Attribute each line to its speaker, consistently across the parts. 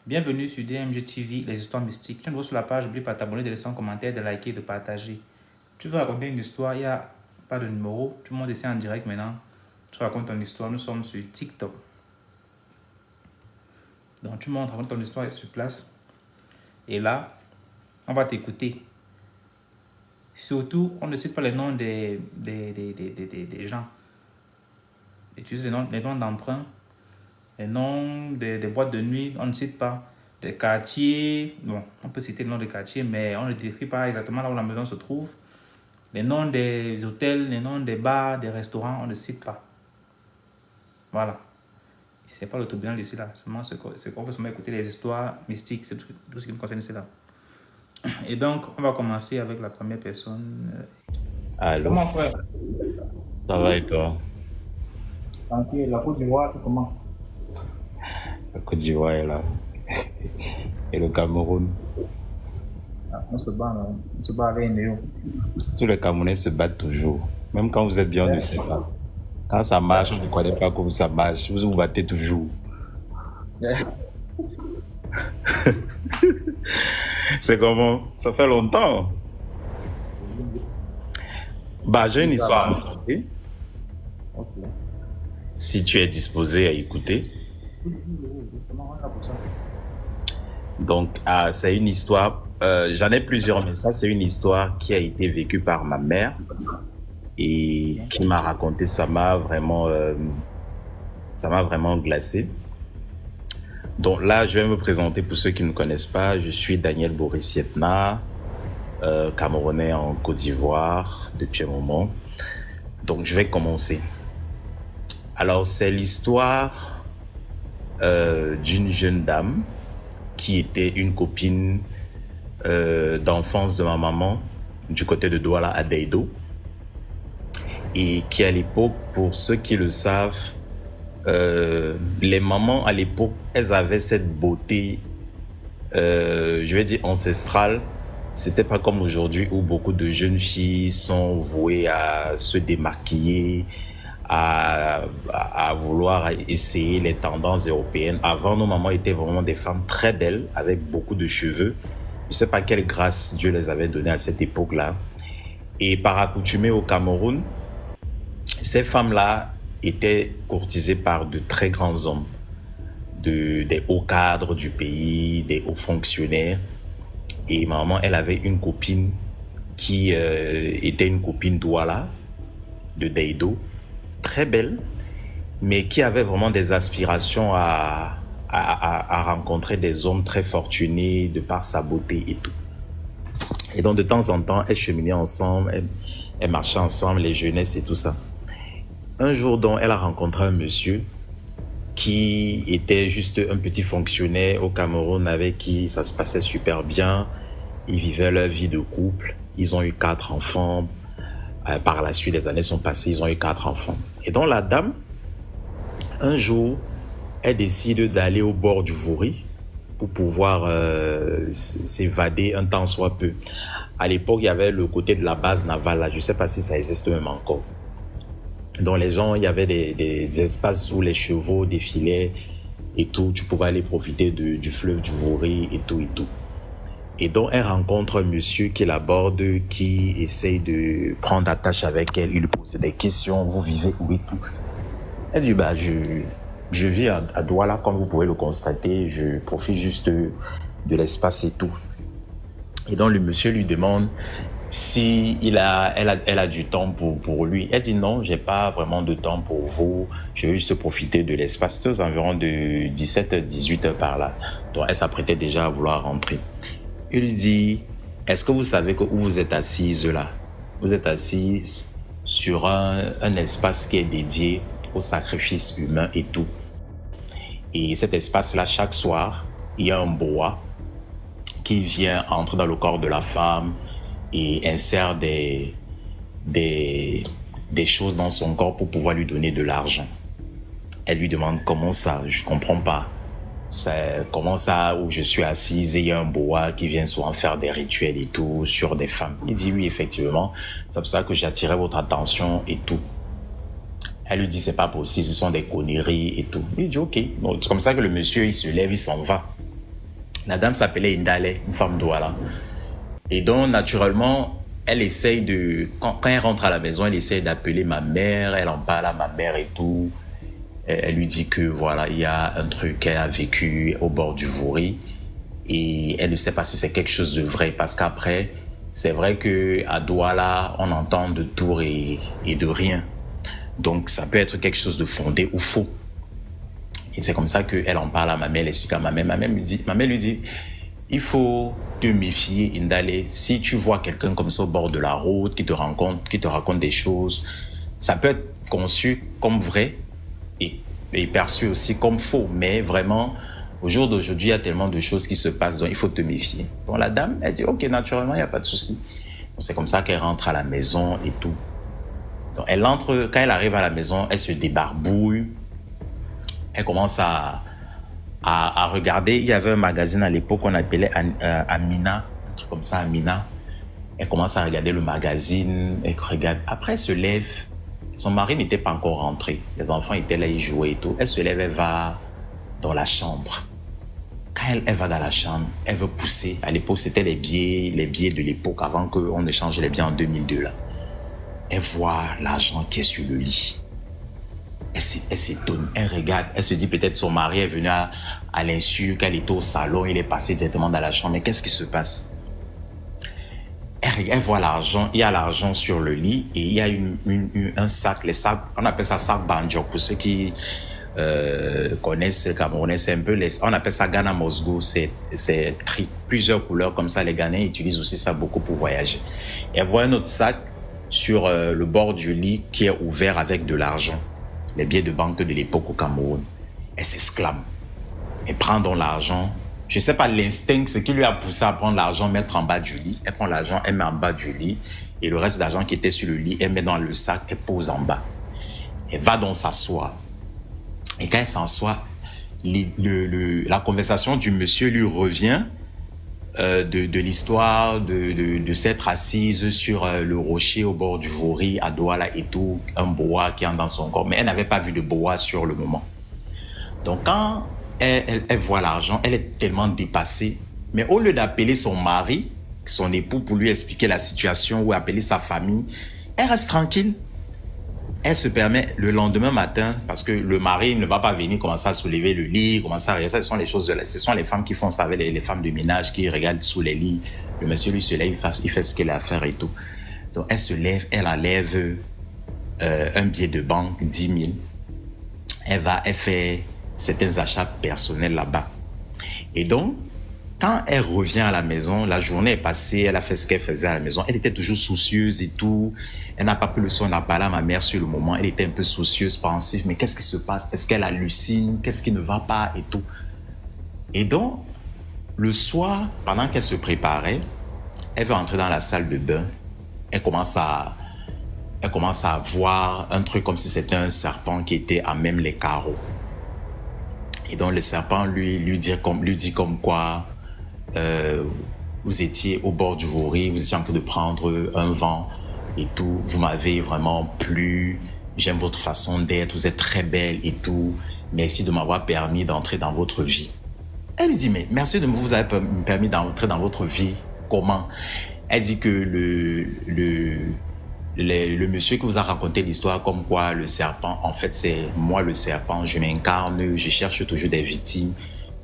Speaker 1: Bienvenue sur DMG TV, les histoires mystiques. Tu es nouveau sur la page, n'oublie pas de t'abonner, de laisser un commentaire, de liker, de partager. Tu veux raconter une histoire, il n'y a pas de numéro. Tu montes ici en direct maintenant. Tu racontes ton histoire, nous sommes sur TikTok. Donc tu montes, raconte ton histoire sur place. Et là, on va t'écouter. Surtout, on ne cite pas les noms des gens. Utilise les noms d'emprunt, les noms des boîtes de nuit, on ne cite pas. Des quartiers, bon, on peut citer le nom des quartiers, mais on ne décrit pas exactement là où la maison se trouve. Les noms des hôtels, les noms des bars, des restaurants, on ne cite pas. Voilà. C'est pas le tribunal ici là. Seulement on peut seulement écouter les histoires mystiques, c'est tout ce qui me concerne ici là. Et donc, on va commencer avec la première personne.
Speaker 2: Allô,
Speaker 1: Comment frère?
Speaker 2: ça va et toi?
Speaker 1: Tranquille, la Côte d'Ivoire, c'est comment?
Speaker 2: La Côte d'Ivoire est là. Et le Cameroun?
Speaker 1: On se bat avec un néo.
Speaker 2: Tous les Camerounais se battent toujours. Même quand vous êtes bien, on ne sait pas. Quand ça marche, on ne connaît pas comment ça marche. Vous vous battez toujours. C'est comment? Ça fait longtemps. Bah, j'ai une histoire à raconter.
Speaker 1: Ok.
Speaker 2: Si tu es disposé à écouter. Donc, c'est une histoire, j'en ai plusieurs, mais ça, c'est une histoire qui a été vécue par ma mère et qui m'a raconté, ça m'a vraiment glacé. Donc là, je vais me présenter pour ceux qui ne me connaissent pas. Je suis Daniel Boris Yetna, Camerounais en Côte d'Ivoire depuis un moment. Donc, je vais commencer. Alors, c'est l'histoire d'une jeune dame qui était une copine d'enfance de ma maman du côté de Douala à Deido, et qui à l'époque, pour ceux qui le savent, les mamans à l'époque, elles avaient cette beauté, je vais dire ancestrale. C'était pas comme aujourd'hui où beaucoup de jeunes filles sont vouées à se démaquiller, à vouloir essayer les tendances européennes. Avant, nos mamans étaient vraiment des femmes très belles, avec beaucoup de cheveux. Je ne sais pas quelle grâce Dieu les avait donnée à cette époque-là. Et par accoutumé au Cameroun, ces femmes-là étaient courtisées par de très grands hommes, des hauts cadres du pays, des hauts fonctionnaires. Et ma maman, elle avait une copine qui était une copine Douala, de Deido, très belle, mais qui avait vraiment des aspirations à rencontrer des hommes très fortunés de par sa beauté et tout. Et donc de temps en temps, elles cheminaient ensemble, elles marchaient ensemble, les jeunesses et tout ça. Un jour donc, elle a rencontré un monsieur qui était juste un petit fonctionnaire au Cameroun avec qui ça se passait super bien. Ils vivaient leur vie de couple, ils ont eu 4 enfants. Par la suite, les années sont passées, ils ont eu 4 enfants. Et donc la dame, un jour, elle décide d'aller au bord du Vouri pour pouvoir s'évader un temps soit peu. À l'époque, il y avait le côté de la base navale, là. Je ne sais pas si ça existe même encore. Donc les gens, il y avait des espaces où les chevaux défilaient et tout. Tu pouvais aller profiter du fleuve du Vouri et tout et tout. Et donc, elle rencontre un monsieur qui l'aborde, qui essaye de prendre attache avec elle. Il lui pose des questions. Vous vivez où et tout? Elle dit, bah, je vis à Douala, comme vous pouvez le constater. Je profite juste de l'espace et tout. Et donc, le monsieur lui demande si elle a du temps pour lui. Elle dit non, j'ai pas vraiment de temps pour vous. Je veux juste profiter de l'espace. C'était aux environs de 17h, 18h par là. Donc, elle s'apprêtait déjà à vouloir rentrer. Il lui dit, est-ce que vous savez où vous êtes assise là? Vous êtes assise sur un espace qui est dédié au sacrifice humain et tout. Et cet espace-là, chaque soir, il y a un boa qui vient entrer dans le corps de la femme et insère des choses dans son corps pour pouvoir lui donner de l'argent. Elle lui demande comment ça, je comprends pas. Comment ça, où je suis assise et il y a un boa qui vient souvent faire des rituels et tout sur des femmes. Il dit oui, effectivement, c'est pour ça que j'attirais votre attention et tout. Elle lui dit, c'est pas possible, ce sont des conneries et tout. Il dit, ok. Donc, c'est comme ça que le monsieur, il se lève, il s'en va. La dame s'appelait Indale, une femme Douala. Et donc, naturellement, elle essaye de... Quand elle rentre à la maison, elle essaye d'appeler ma mère, elle en parle à ma mère et tout. Elle lui dit que, voilà, il y a un truc qu'elle a vécu au bord du Vouri. Et elle ne sait pas si c'est quelque chose de vrai. Parce qu'après, c'est vrai qu'à Douala, on entend de tout et de rien. Donc, ça peut être quelque chose de fondé ou faux. Et c'est comme ça qu'elle en parle à ma mère, elle explique à ma mère. Ma mère lui dit, il faut te méfier, Indale. Si tu vois quelqu'un comme ça au bord de la route, qui te raconte des choses, ça peut être conçu comme vrai et perçu aussi comme faux. Mais vraiment, au jour d'aujourd'hui, il y a tellement de choses qui se passent, donc il faut te méfier. Donc la dame, elle dit, ok, naturellement, il n'y a pas de souci. C'est comme ça qu'elle rentre à la maison et tout. Donc elle entre, quand elle arrive à la maison, elle se débarbouille. Elle commence à regarder. Il y avait un magazine à l'époque qu'on appelait Amina, un truc comme ça, Amina. Elle commence à regarder le magazine, elle regarde. Après, elle se lève. Son mari n'était pas encore rentré. Les enfants étaient là, ils jouaient et tout. Elle se lève, elle va dans la chambre. Quand elle va dans la chambre, elle veut pousser. À l'époque, c'était les billets de l'époque, avant qu'on ne change les billets en 2002. Là. Elle voit l'argent qui est sur le lit. Elle s'étonne, elle regarde, elle se dit peut-être son mari est venu à l'insu, qu'elle était au salon, il est passé directement dans la chambre. Mais qu'est-ce qui se passe? Elle voit l'argent, il y a l'argent sur le lit et il y a un sac, les sacs, on appelle ça sac banjo. Pour ceux qui connaissent le Camerounais, c'est un peu, on appelle ça Ghana Mosgo, c'est plusieurs couleurs comme ça. Les Ghanais utilisent aussi ça beaucoup pour voyager. Et elle voit un autre sac sur le bord du lit qui est ouvert avec de l'argent. Les billets de banque de l'époque au Cameroun. Elle s'exclame. Elle prend donc l'argent. Je ne sais pas l'instinct, ce qui lui a poussé à prendre l'argent, mettre en bas du lit. Elle prend l'argent, elle met en bas du lit. Et le reste d'argent qui était sur le lit, elle met dans le sac, elle pose en bas. Elle va donc s'asseoir. Et quand elle s'assoit, la conversation du monsieur lui revient de l'histoire de s'être assise sur le rocher au bord du Vouri, à Douala et tout, un boa qui entre dans son corps. Mais elle n'avait pas vu de boa sur le moment. Donc quand elle voit l'argent, elle est tellement dépassée. Mais au lieu d'appeler son mari, son époux, pour lui expliquer la situation ou appeler sa famille, elle reste tranquille. Elle se permet le lendemain matin, parce que le mari ne va pas venir commencer à soulever le lit, commencer à regarder. Ce sont les choses, ce sont les femmes qui font ça avec les femmes de ménage qui regardent sous les lits. Le monsieur lui se lève, il fait ce qu'il a à faire et tout. Donc elle se lève, elle enlève un billet de banque, 10 000. Elle fait certains achats personnels là-bas. Et donc, quand elle revient à la maison, la journée est passée, elle a fait ce qu'elle faisait à la maison. Elle était toujours soucieuse et tout. Elle n'a pas pris le soin d'en parler à ma mère sur le moment. Elle était un peu soucieuse, pensive. Mais qu'est-ce qui se passe? Est-ce qu'elle hallucine? Qu'est-ce qui ne va pas et tout? Et donc, le soir, pendant qu'elle se préparait, elle veut entrer dans la salle de bain. Elle commence à voir un truc comme si c'était un serpent qui était à même les carreaux. Et donc, le serpent lui dit comme quoi vous étiez au bord du Vouri, vous étiez en train de prendre un vent et tout. Vous m'avez vraiment plu. J'aime votre façon d'être. Vous êtes très belle et tout. Merci de m'avoir permis d'entrer dans votre vie. Elle lui dit, mais merci de vous avoir permis d'entrer dans votre vie. Comment? Elle dit que le monsieur qui vous a raconté l'histoire comme quoi le serpent, en fait, c'est moi le serpent. Je m'incarne, je cherche toujours des victimes.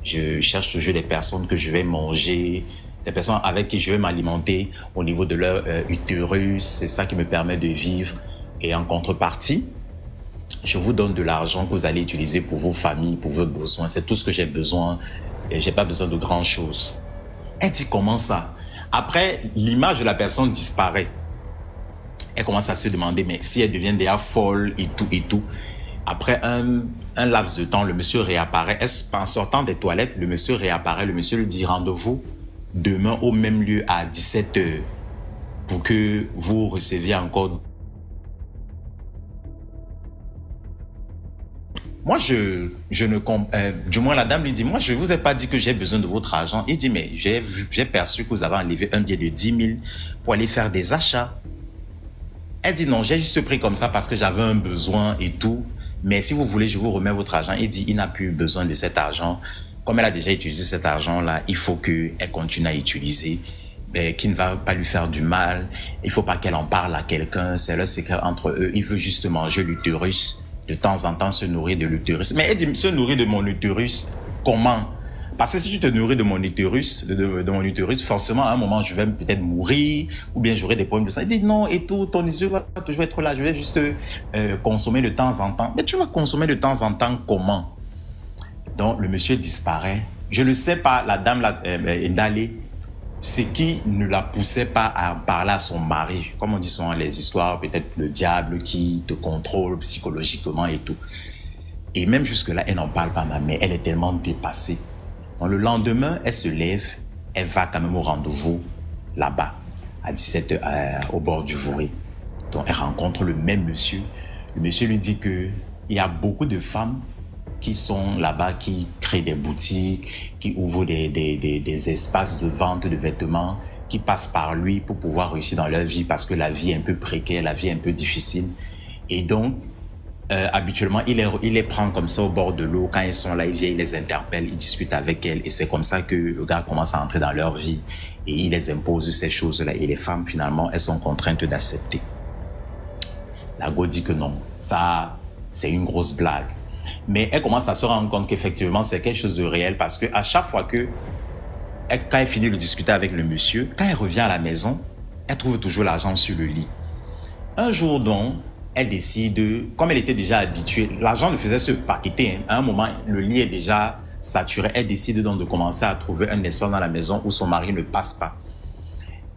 Speaker 2: Je cherche toujours des personnes que je vais manger, des personnes avec qui je vais m'alimenter au niveau de leur utérus. C'est ça qui me permet de vivre. Et en contrepartie, je vous donne de l'argent que vous allez utiliser pour vos familles, pour vos besoins. C'est tout ce que j'ai besoin. Et je n'ai pas besoin de grand chose. Elle dit comment ça? Après, l'image de la personne disparaît. Elle commence à se demander, mais si elle devient déjà folle et tout et tout. Après un laps de temps, le monsieur réapparaît. En sortant des toilettes, le monsieur réapparaît. Le monsieur lui dit rendez-vous demain au même lieu à 17h pour que vous receviez encore. Moi, je ne comprends. Du moins, la dame lui dit, moi, je ne vous ai pas dit que j'ai besoin de votre argent. Il dit, mais j'ai perçu que vous avez enlevé un billet de 10 000 pour aller faire des achats. Elle dit non, j'ai juste pris comme ça parce que j'avais un besoin et tout. Mais si vous voulez, je vous remets votre argent. Il dit, il n'a plus besoin de cet argent. Comme elle a déjà utilisé cet argent-là, il faut qu'elle continue à utiliser, qui ne va pas lui faire du mal. Il ne faut pas qu'elle en parle à quelqu'un. C'est le secret entre eux. Il veut juste manger l'utérus. De temps en temps, se nourrir de l'utérus. Mais elle dit, se nourrir de mon utérus, comment? Parce que si tu te nourris de mon utérus, de mon utérus, forcément, à un moment, je vais peut-être mourir, ou bien j'aurai des problèmes de santé. Il dit non, et tout, ton utérus va toujours être là, je vais juste consommer de temps en temps. Mais tu vas consommer de temps en temps comment? Donc, le monsieur disparaît. Je ne sais pas, la dame Ndalé, ce qui ne la poussait pas à parler à son mari. Comme on dit souvent, les histoires, peut-être le diable qui te contrôle psychologiquement et tout. Et même jusque-là, elle n'en parle pas, mais elle est tellement dépassée. Donc, le lendemain, elle se lève, elle va quand même au rendez-vous là-bas, à 17h, au bord du Vouré. Donc, elle rencontre le même monsieur. Le monsieur lui dit qu'il y a beaucoup de femmes qui sont là-bas, qui créent des boutiques, qui ouvrent des espaces de vente de vêtements, qui passent par lui pour pouvoir réussir dans leur vie parce que la vie est un peu précaire, la vie est un peu difficile. Et donc, habituellement, il les prend comme ça au bord de l'eau. Quand ils sont là, il vient, il les interpelle, il discute avec elles. Et c'est comme ça que le gars commence à entrer dans leur vie. Et il les impose ces choses-là. Et les femmes, finalement, elles sont contraintes d'accepter. La go dit que non, ça, c'est une grosse blague. Mais elle commence à se rendre compte qu'effectivement, c'est quelque chose de réel parce qu'à chaque fois quand elle finit de discuter avec le monsieur, quand elle revient à la maison, elle trouve toujours l'argent sur le lit. Un jour donc, elle décide, comme elle était déjà habituée, l'argent ne faisait se paqueter. À un moment, le lit est déjà saturé. Elle décide donc de commencer à trouver un espace dans la maison où son mari ne passe pas.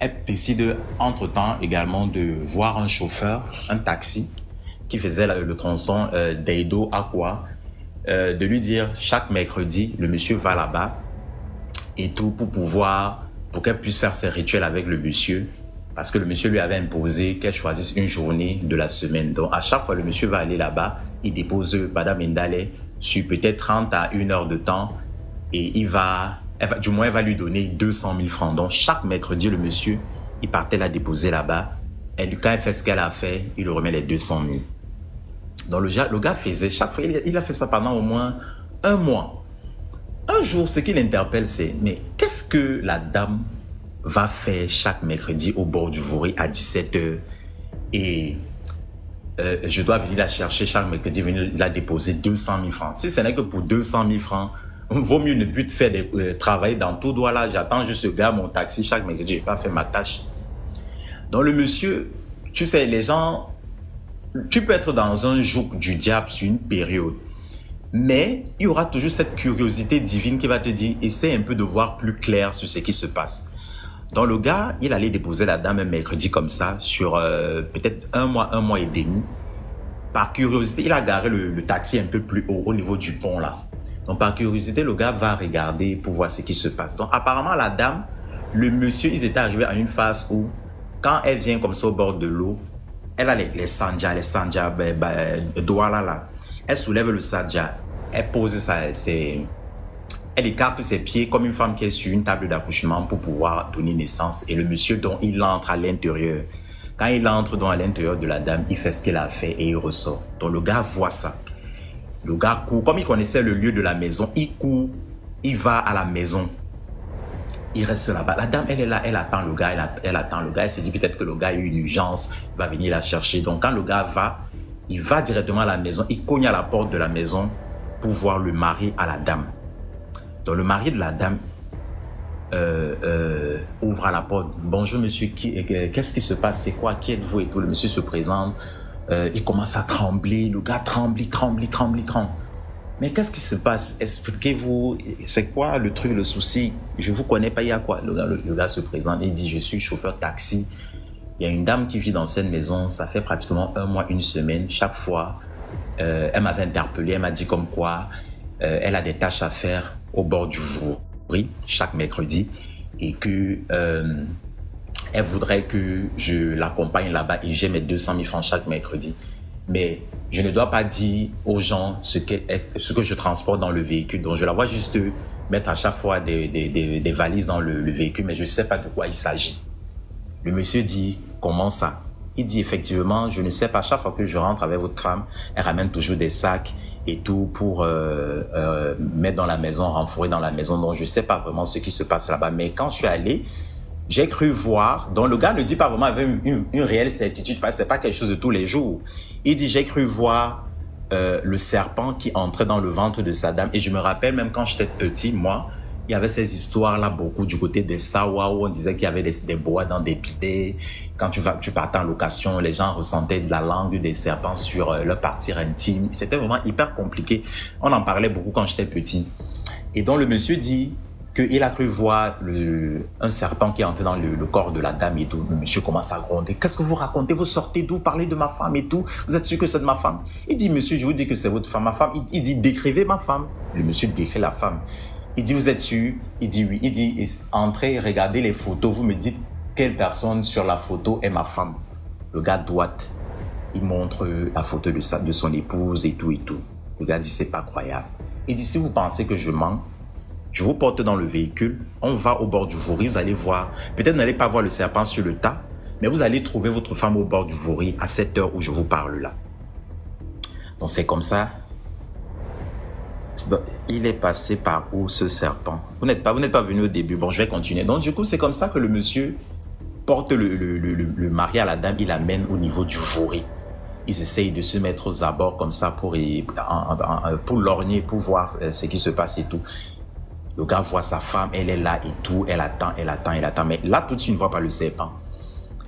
Speaker 2: Elle décide entre-temps également de voir un chauffeur, un taxi, qui faisait le tronçon d'Eido à quoi, de lui dire chaque mercredi, le monsieur va là-bas et tout pour qu'elle puisse faire ses rituels avec le monsieur. Parce que le monsieur lui avait imposé qu'elle choisisse une journée de la semaine. Donc, à chaque fois, le monsieur va aller là-bas, il dépose Madame Ndalé sur peut-être 30 à 1 heure de temps et il va lui donner 200 000 francs. Donc, chaque mercredi, le monsieur, il partait la déposer là-bas. Et quand elle fait ce qu'elle a fait, il lui remet les 200 000. Donc, le gars faisait chaque fois, il a fait ça pendant au moins 1 mois. Un jour, ce qui l'interpelle, c'est, mais qu'est-ce que la dame va faire chaque mercredi au bord du Vouré à 17h et je dois venir la chercher chaque mercredi, venir la déposer 200 000 francs. Si ce n'est que pour 200 000 francs, vaut mieux ne plus te faire travailler dans tout droit là. J'attends juste ce gars, mon taxi, chaque mercredi, je n'ai pas fait ma tâche. Donc le monsieur, tu sais, les gens, tu peux être dans un joug du diable sur une période, mais il y aura toujours cette curiosité divine qui va te dire, essaie un peu de voir plus clair sur ce qui se passe. Donc le gars, il allait déposer la dame un mercredi comme ça, sur peut-être 1 mois et demi. Par curiosité, il a garé le taxi un peu plus haut, au niveau du pont là. Donc par curiosité, le gars va regarder pour voir ce qui se passe. Donc apparemment, la dame, le monsieur, ils étaient arrivés à une phase où, quand elle vient comme ça au bord de l'eau, elle a les sandjas, douala là. Elle soulève le sandja, elle pose elle écarte ses pieds comme une femme qui est sur une table d'accouchement pour pouvoir donner naissance. Et le monsieur, dont il entre à l'intérieur. Quand il entre à l'intérieur de la dame, il fait ce qu'il a fait et il ressort. Donc le gars voit ça. Le gars court. Comme il connaissait le lieu de la maison, il court, il va à la maison. Il reste là-bas. La dame, elle est là, elle attend le gars, elle attend le gars. Elle se dit peut-être que le gars a eu une urgence, il va venir la chercher. Donc quand le gars va, il va directement à la maison, il cogne à la porte de la maison pour voir le mari à la dame. Donc le mari de la dame ouvre à la porte. Bonjour monsieur, qu'est-ce qui se passe? C'est quoi? Qui êtes-vous? Et tout. Le monsieur se présente. Il commence à trembler. Le gars tremble. Mais qu'est-ce qui se passe? Expliquez-vous. C'est quoi le truc, le souci? Je vous connais pas, il y a quoi? Le gars se présente et dit, je suis chauffeur taxi. Il y a une dame qui vit dans cette maison. Ça fait pratiquement 1 mois, 1 semaine. Chaque fois, elle m'avait interpellé. Elle m'a dit comme quoi elle a des tâches à faire au bord du Vouré chaque mercredi et que elle voudrait que je l'accompagne là-bas et j'ai mes 200 000 francs chaque mercredi. Mais je ne dois pas dire aux gens ce que je transporte dans le véhicule. Donc je la vois juste mettre à chaque fois des valises dans le véhicule, mais je ne sais pas de quoi il s'agit. Le monsieur dit, comment ça? Il dit effectivement, je ne sais pas, chaque fois que je rentre avec votre femme, elle ramène toujours des sacs et tout pour mettre dans la maison, renflouer dans la maison. Donc je sais pas vraiment ce qui se passe là-bas. Mais quand je suis allé, j'ai cru voir, donc le gars ne dit pas vraiment avec une réelle certitude, parce que c'est pas quelque chose de tous les jours. Il dit, j'ai cru voir le serpent qui entrait dans le ventre de sa dame. Et je me rappelle, même quand j'étais petit, moi, il y avait ces histoires-là beaucoup du côté des Sawa, où on disait qu'il y avait des bois dans des bidets. Quand tu partais en location, les gens ressentaient de la langue des serpents sur leur partie intime. C'était vraiment hyper compliqué. On en parlait beaucoup quand j'étais petit. Et donc le monsieur dit qu'il a cru voir un serpent qui est entré dans le corps de la dame et tout. Le monsieur commence à gronder. Qu'est-ce que vous racontez? Vous sortez d'où? Parlez de ma femme et tout. Vous êtes sûr que c'est de ma femme? Il dit, monsieur, je vous dis que c'est votre femme. Ma femme, il dit, décrivez ma femme. Le monsieur décrit la femme. Il dit, vous êtes sûr? Il dit, oui. Il dit, entrez, regardez les photos. Vous me dites quelle personne sur la photo est ma femme. Le gars droite, il montre la photo de son épouse et tout et tout. Le gars dit, c'est pas croyable. Il dit, si vous pensez que je mens, je vous porte dans le véhicule, on va au bord du Vouri, vous allez voir, peut-être vous n'allez pas voir le serpent sur le tas, mais vous allez trouver votre femme au bord du Vouri à cette heure où je vous parle là. Donc c'est comme ça. Il est passé par où ce serpent? Vous n'êtes pas venu au début. Bon, je vais continuer. Donc du coup, c'est comme ça que le monsieur porte le mari à la dame, il l'amène au niveau du Vouri. Ils essayent de se mettre aux abords comme ça pour lorgner, pour voir ce qui se passe et tout. Le gars voit sa femme, elle est là et tout, elle attend. Mais là, tout de suite, il ne voit pas le serpent.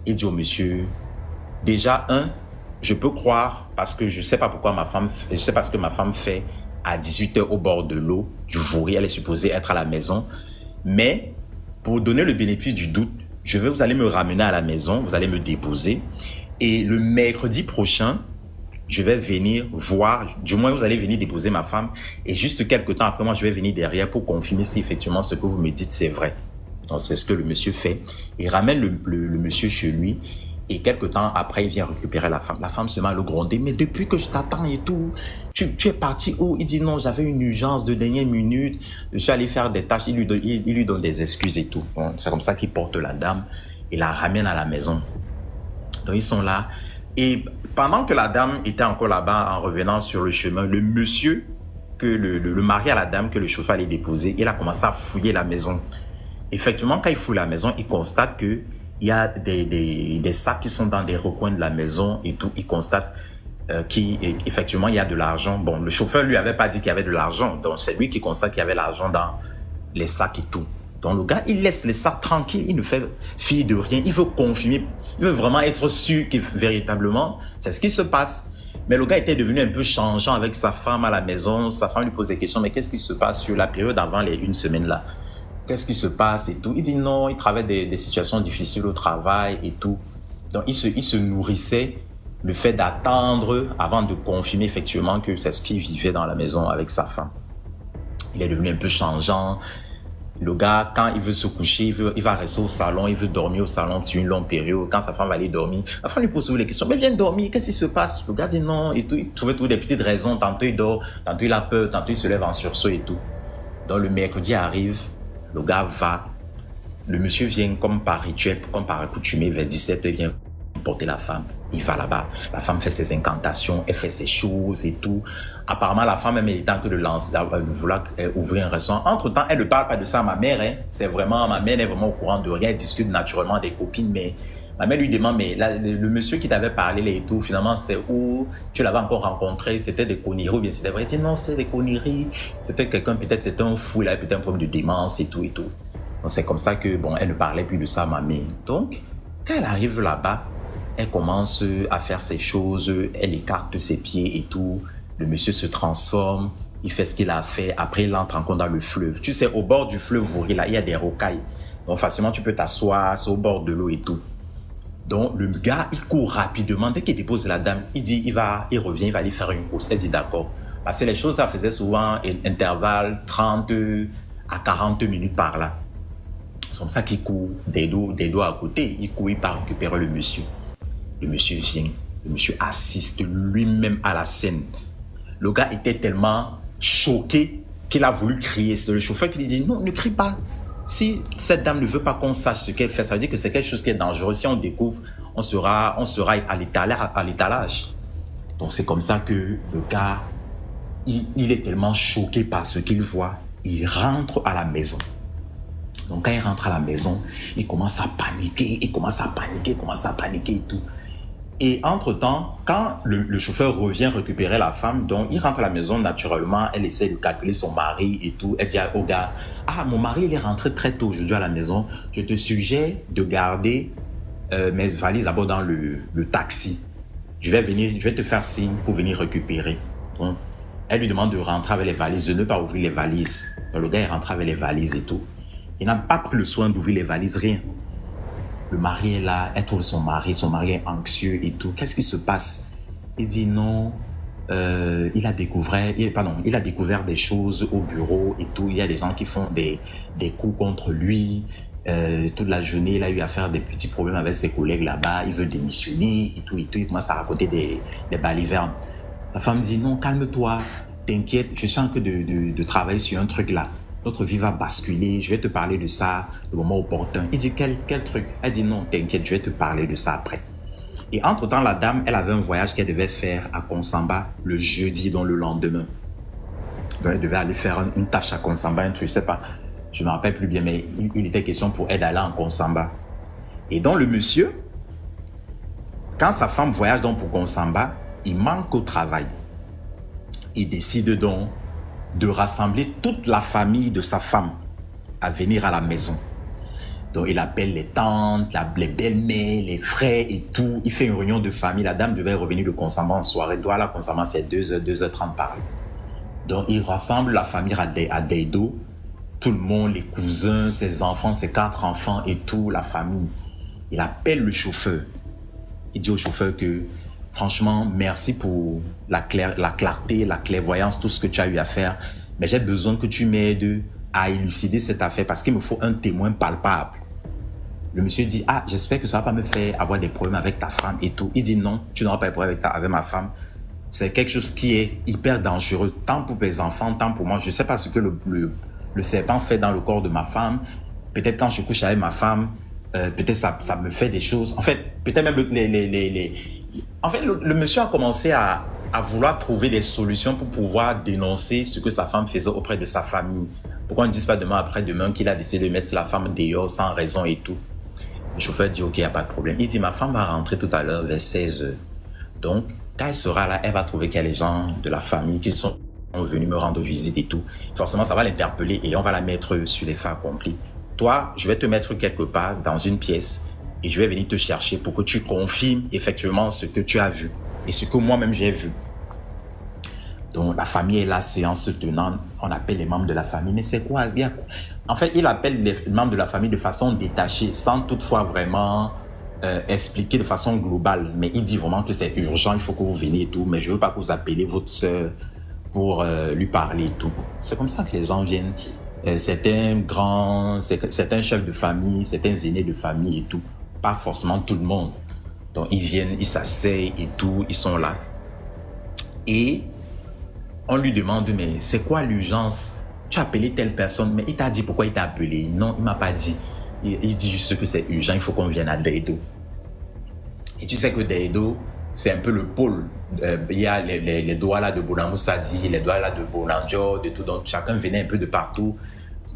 Speaker 2: Il dit au monsieur, déjà, je peux croire, parce que je ne sais pas pourquoi je sais pas ce que ma femme fait à 18h au bord de l'eau, du Vouri, elle est supposée être à la maison. Mais, pour donner le bénéfice du doute, vous allez me ramener à la maison, vous allez me déposer. Et le mercredi prochain, je vais venir voir, du moins vous allez venir déposer ma femme et juste quelques temps après moi, je vais venir derrière pour confirmer si effectivement ce que vous me dites c'est vrai. Donc c'est ce que le monsieur fait. Il ramène le monsieur chez lui et quelques temps après, il vient récupérer la femme. La femme se met à le gronder, mais depuis que je t'attends et tout, tu es parti où? Il dit non, j'avais une urgence de dernière minute, je suis allé faire des tâches, il lui donne des excuses et tout. Bon, c'est comme ça qu'il porte la dame et la ramène à la maison. Donc ils sont là. Et pendant que la dame était encore là-bas, en revenant sur le chemin, le monsieur, le mari à la dame que le chauffeur allait déposer, il a commencé à fouiller la maison. Effectivement, quand il fouille la maison, il constate qu'il y a des sacs qui sont dans des recoins de la maison et tout. Il constate qu'effectivement, il y a de l'argent. Bon, le chauffeur lui avait pas dit qu'il y avait de l'argent. Donc, c'est lui qui constate qu'il y avait l'argent dans les sacs et tout. Donc le gars, il laisse les sacs tranquilles, il ne fait fi de rien, il veut confirmer, il veut vraiment être sûr que véritablement, c'est ce qui se passe. Mais le gars était devenu un peu changeant avec sa femme à la maison, sa femme lui pose des questions, mais qu'est-ce qui se passe sur la période avant les une semaine là? Qu'est-ce qui se passe et tout? Il dit non, il traverse des situations difficiles au travail et tout. Donc il se nourrissait le fait d'attendre avant de confirmer effectivement que c'est ce qu'il vivait dans la maison avec sa femme. Il est devenu un peu changeant. Le gars, quand il veut se coucher, il va rester au salon, il veut dormir au salon sur une longue période. Quand sa femme va aller dormir, la femme lui pose toujours les questions. Mais viens dormir, qu'est-ce qui se passe? Le gars dit non et tout. Il trouvait toutes des petites raisons. Tantôt il dort, tantôt il a peur, tantôt il se lève en sursaut et tout. Donc le mercredi arrive, le gars va. Le monsieur vient comme par rituel, comme par accoutumé, vers 17h, il vient porter la femme. Il va là-bas. La femme fait ses incantations, elle fait ses choses et tout. Apparemment, la femme, même, elle est en train de vouloir ouvrir un restaurant. Entre-temps, elle ne parle pas de ça à ma mère. Hein. C'est vraiment, ma mère n'est vraiment au courant de rien. Elle discute naturellement des copines, mais ma mère lui demande, mais là, le monsieur qui t'avait parlé là et tout, finalement, c'est où tu l'avais encore rencontré? C'était des conneries ou bien c'était vrai? Il dit non, c'est des conneries. C'était quelqu'un, peut-être c'était un fou, il avait peut-être un problème de démence et tout et tout. Donc, c'est comme ça que, bon, elle ne parlait plus de ça à ma mère. Donc, quand elle arrive là-bas, elle commence à faire ses choses, elle écarte ses pieds et tout. Le monsieur se transforme, il fait ce qu'il a fait. Après, il entre encore dans le fleuve. Tu sais, au bord du fleuve Vouri, là, il y a des rocailles. Donc, facilement, tu peux t'asseoir, c'est au bord de l'eau et tout. Donc, le gars, il court rapidement. Dès qu'il dépose la dame, il revient, il va aller faire une course. Elle dit d'accord. Parce que les choses, ça faisait souvent un intervalle 30 à 40 minutes par là. C'est comme ça qu'il court des dos à côté. Il court, il part récupérer le monsieur. Le monsieur vient, le monsieur assiste lui-même à la scène. Le gars était tellement choqué qu'il a voulu crier. C'est le chauffeur qui lui dit non, ne crie pas. Si cette dame ne veut pas qu'on sache ce qu'elle fait, ça veut dire que c'est quelque chose qui est dangereux. Si on découvre, on sera à l'étalage. Donc c'est comme ça que le gars, il est tellement choqué par ce qu'il voit, il rentre à la maison. Donc quand il rentre à la maison, il commence à paniquer et tout. Et entre-temps, quand le chauffeur revient récupérer la femme, donc il rentre à la maison naturellement, elle essaie de calculer son mari et tout. Elle dit au gars, ah, mon mari il est rentré très tôt aujourd'hui à la maison, je te suggère de garder mes valises d'abord dans le taxi. Je vais te faire signe pour venir récupérer. Donc, elle lui demande de rentrer avec les valises, de ne pas ouvrir les valises. Donc le gars il rentre avec les valises et tout. Il n'a pas pris le soin d'ouvrir les valises, rien. Le mari est là, elle trouve son mari est anxieux et tout. Qu'est-ce qui se passe? Il dit non, il a découvert des choses au bureau et tout. Il y a des gens qui font des coups contre lui. Toute la journée, il a eu à faire des petits problèmes avec ses collègues là-bas. Il veut démissionner et tout. Il commence à raconter des balivernes. Sa femme dit non, calme-toi, t'inquiète, je suis en train de travailler sur un truc là. Notre vie va basculer, je vais te parler de ça le moment opportun. Il dit quel truc? Elle dit non, t'inquiète, je vais te parler de ça après. Et entre-temps, la dame, elle avait un voyage qu'elle devait faire à Konsamba le jeudi, donc le lendemain. Donc elle devait aller faire une tâche à Konsamba, un truc, je sais pas, je me rappelle plus bien, mais il était question pour elle d'aller en Konsamba. Et donc le monsieur, quand sa femme voyage donc pour Konsamba, il manque au travail. Il décide donc de rassembler toute la famille de sa femme à venir à la maison. Donc il appelle les tantes, les belles-mères, les frères et tout. Il fait une réunion de famille. La dame devait revenir de Konsamba en soirée. La Konsamba, c'est 2h, 2h30 par là. Donc il rassemble la famille à Deido. Tout le monde, les cousins, ses enfants, ses 4 enfants et tout, la famille. Il appelle le chauffeur. Il dit au chauffeur que franchement, merci pour la clarté, la clairvoyance, tout ce que tu as eu à faire. Mais j'ai besoin que tu m'aides à élucider cette affaire parce qu'il me faut un témoin palpable. Le monsieur dit, ah, j'espère que ça ne va pas me faire avoir des problèmes avec ta femme et tout. Il dit, non, tu n'auras pas de problème avec ma femme. C'est quelque chose qui est hyper dangereux, tant pour mes enfants, tant pour moi. Je ne sais pas ce que le serpent fait dans le corps de ma femme. Peut-être quand je couche avec ma femme, peut-être ça me fait des choses. En fait, peut-être même le monsieur a commencé à vouloir trouver des solutions pour pouvoir dénoncer ce que sa femme faisait auprès de sa famille. Pourquoi on ne dit pas demain après-demain qu'il a décidé de mettre la femme dehors sans raison et tout? Le chauffeur dit ok, il n'y a pas de problème. Il dit ma femme va rentrer tout à l'heure vers 16h. Donc, quand elle sera là, elle va trouver qu'il y a les gens de la famille qui sont venus me rendre visite et tout. Forcément, ça va l'interpeller et on va la mettre sur les faits accomplis. Toi, je vais te mettre quelque part dans une pièce et je vais venir te chercher pour que tu confirmes effectivement ce que tu as vu et ce que moi-même j'ai vu. Donc la famille est là, séance se tenant, on appelle les membres de la famille, mais c'est quoi? En fait, il appelle les membres de la famille de façon détachée, sans toutefois vraiment expliquer de façon globale. Mais il dit vraiment que c'est urgent, il faut que vous veniez et tout, mais je ne veux pas que vous appeliez votre soeur pour lui parler et tout. C'est comme ça que les gens viennent. Certains chefs de famille, certains aînés de famille et tout. Pas forcément tout le monde. Donc ils viennent, ils s'asseyent et tout, ils sont là. Et on lui demande, mais c'est quoi l'urgence? Tu as appelé telle personne, mais il t'a dit pourquoi il t'a appelé? Non, il ne m'a pas dit. Il dit juste que c'est urgent, il faut qu'on vienne à Deido. Et tu sais que Deido, c'est un peu le pôle. Il y a les Douala de Bonamou Sadi, les Douala de Bonanjo, de tout. Donc chacun venait un peu de partout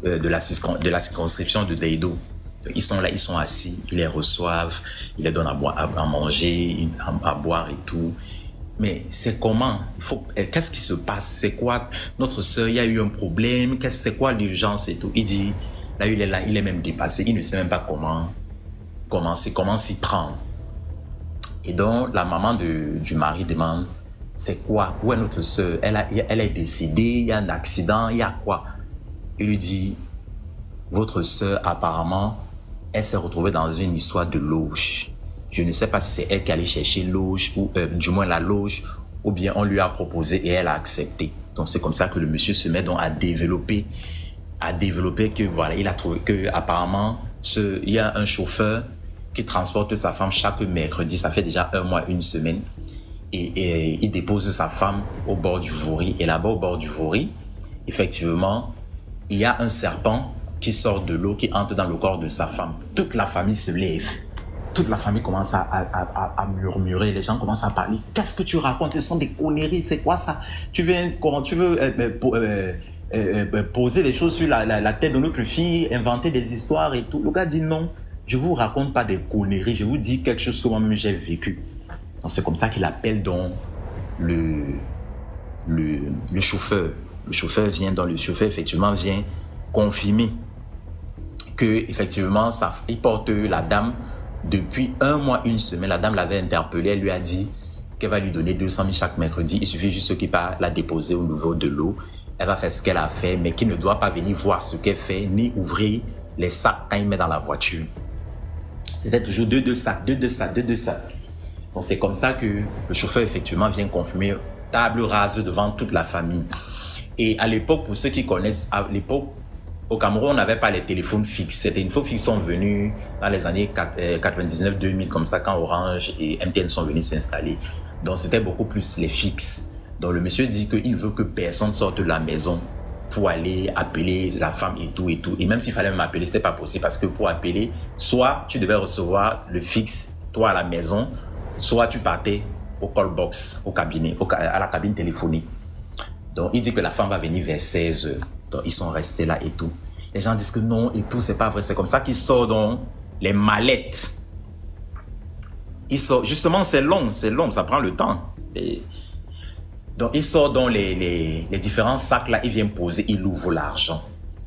Speaker 2: de la circonscription de Deido. Ils sont là, ils sont assis, ils les reçoivent, ils les donnent à manger, à boire et tout. Mais c'est comment? Qu'est-ce qui se passe? C'est quoi? Notre sœur, il y a eu un problème, c'est quoi l'urgence et tout? Il dit, là il est là, il est même dépassé, il ne sait même pas comment s'y prendre. Et donc la maman du mari demande, c'est quoi? Où est notre sœur? Elle est décédée, il y a un accident, il y a quoi? Il lui dit, votre sœur apparemment, elle s'est retrouvée dans une histoire de loge. Je ne sais pas si c'est elle qui allait chercher loge, ou du moins la loge, ou bien on lui a proposé et elle a accepté. Donc c'est comme ça que le monsieur se met donc à développer que voilà, il a trouvé que apparemment il y a un chauffeur qui transporte sa femme chaque mercredi, ça fait déjà 1 mois, 1 semaine, et il dépose sa femme au bord du Vouri. Et là-bas au bord du Vouri, effectivement, il y a un serpent qui sort de l'eau, qui entre dans le corps de sa femme. Toute la famille se lève. Toute la famille commence à murmurer. Les gens commencent à parler. Qu'est-ce que tu racontes? Ce sont des conneries. C'est quoi ça? Tu veux poser des choses sur la tête de notre fille, inventer des histoires et tout. Le gars dit non. Je vous raconte pas des conneries. Je vous dis quelque chose que moi-même j'ai vécu. Donc c'est comme ça qu'il appelle donc le chauffeur. Le chauffeur effectivement vient confirmer que effectivement il porte la dame depuis 1 mois, 1 semaine. La dame l'avait interpellé, elle lui a dit qu'elle va lui donner 200 000 chaque mercredi. Il suffit juste qu'il va la déposer au niveau de l'eau. Elle va faire ce qu'elle a fait, mais qu'il ne doit pas venir voir ce qu'elle fait, ni ouvrir les sacs quand il met dans la voiture. C'était toujours deux sacs. Donc c'est comme ça que le chauffeur effectivement vient confirmer, table rase devant toute la famille. Et à l'époque, pour ceux qui connaissent, à l'époque, au Cameroun, on n'avait pas les téléphones fixes. C'était une fois fixes sont venus dans les années 99-2000, comme ça, quand Orange et MTN sont venus s'installer. Donc, c'était beaucoup plus les fixes. Donc, le monsieur dit qu'il ne veut que personne sorte de la maison pour aller appeler la femme et tout et tout. Et même s'il fallait m'appeler, c'était pas possible parce que pour appeler, soit tu devais recevoir le fixe, toi à la maison, soit tu partais au call box, au cabinet, à la cabine téléphonique. Donc, il dit que la femme va venir vers 16 heures. Donc, ils sont restés là et tout. Les gens disent que non et tout, c'est pas vrai. C'est comme ça qu'ils sortent donc les mallettes. Ils sortent, justement, c'est long, ça prend le temps. Donc, ils sortent donc les différents sacs là, ils viennent poser, ils ouvrent l'argent.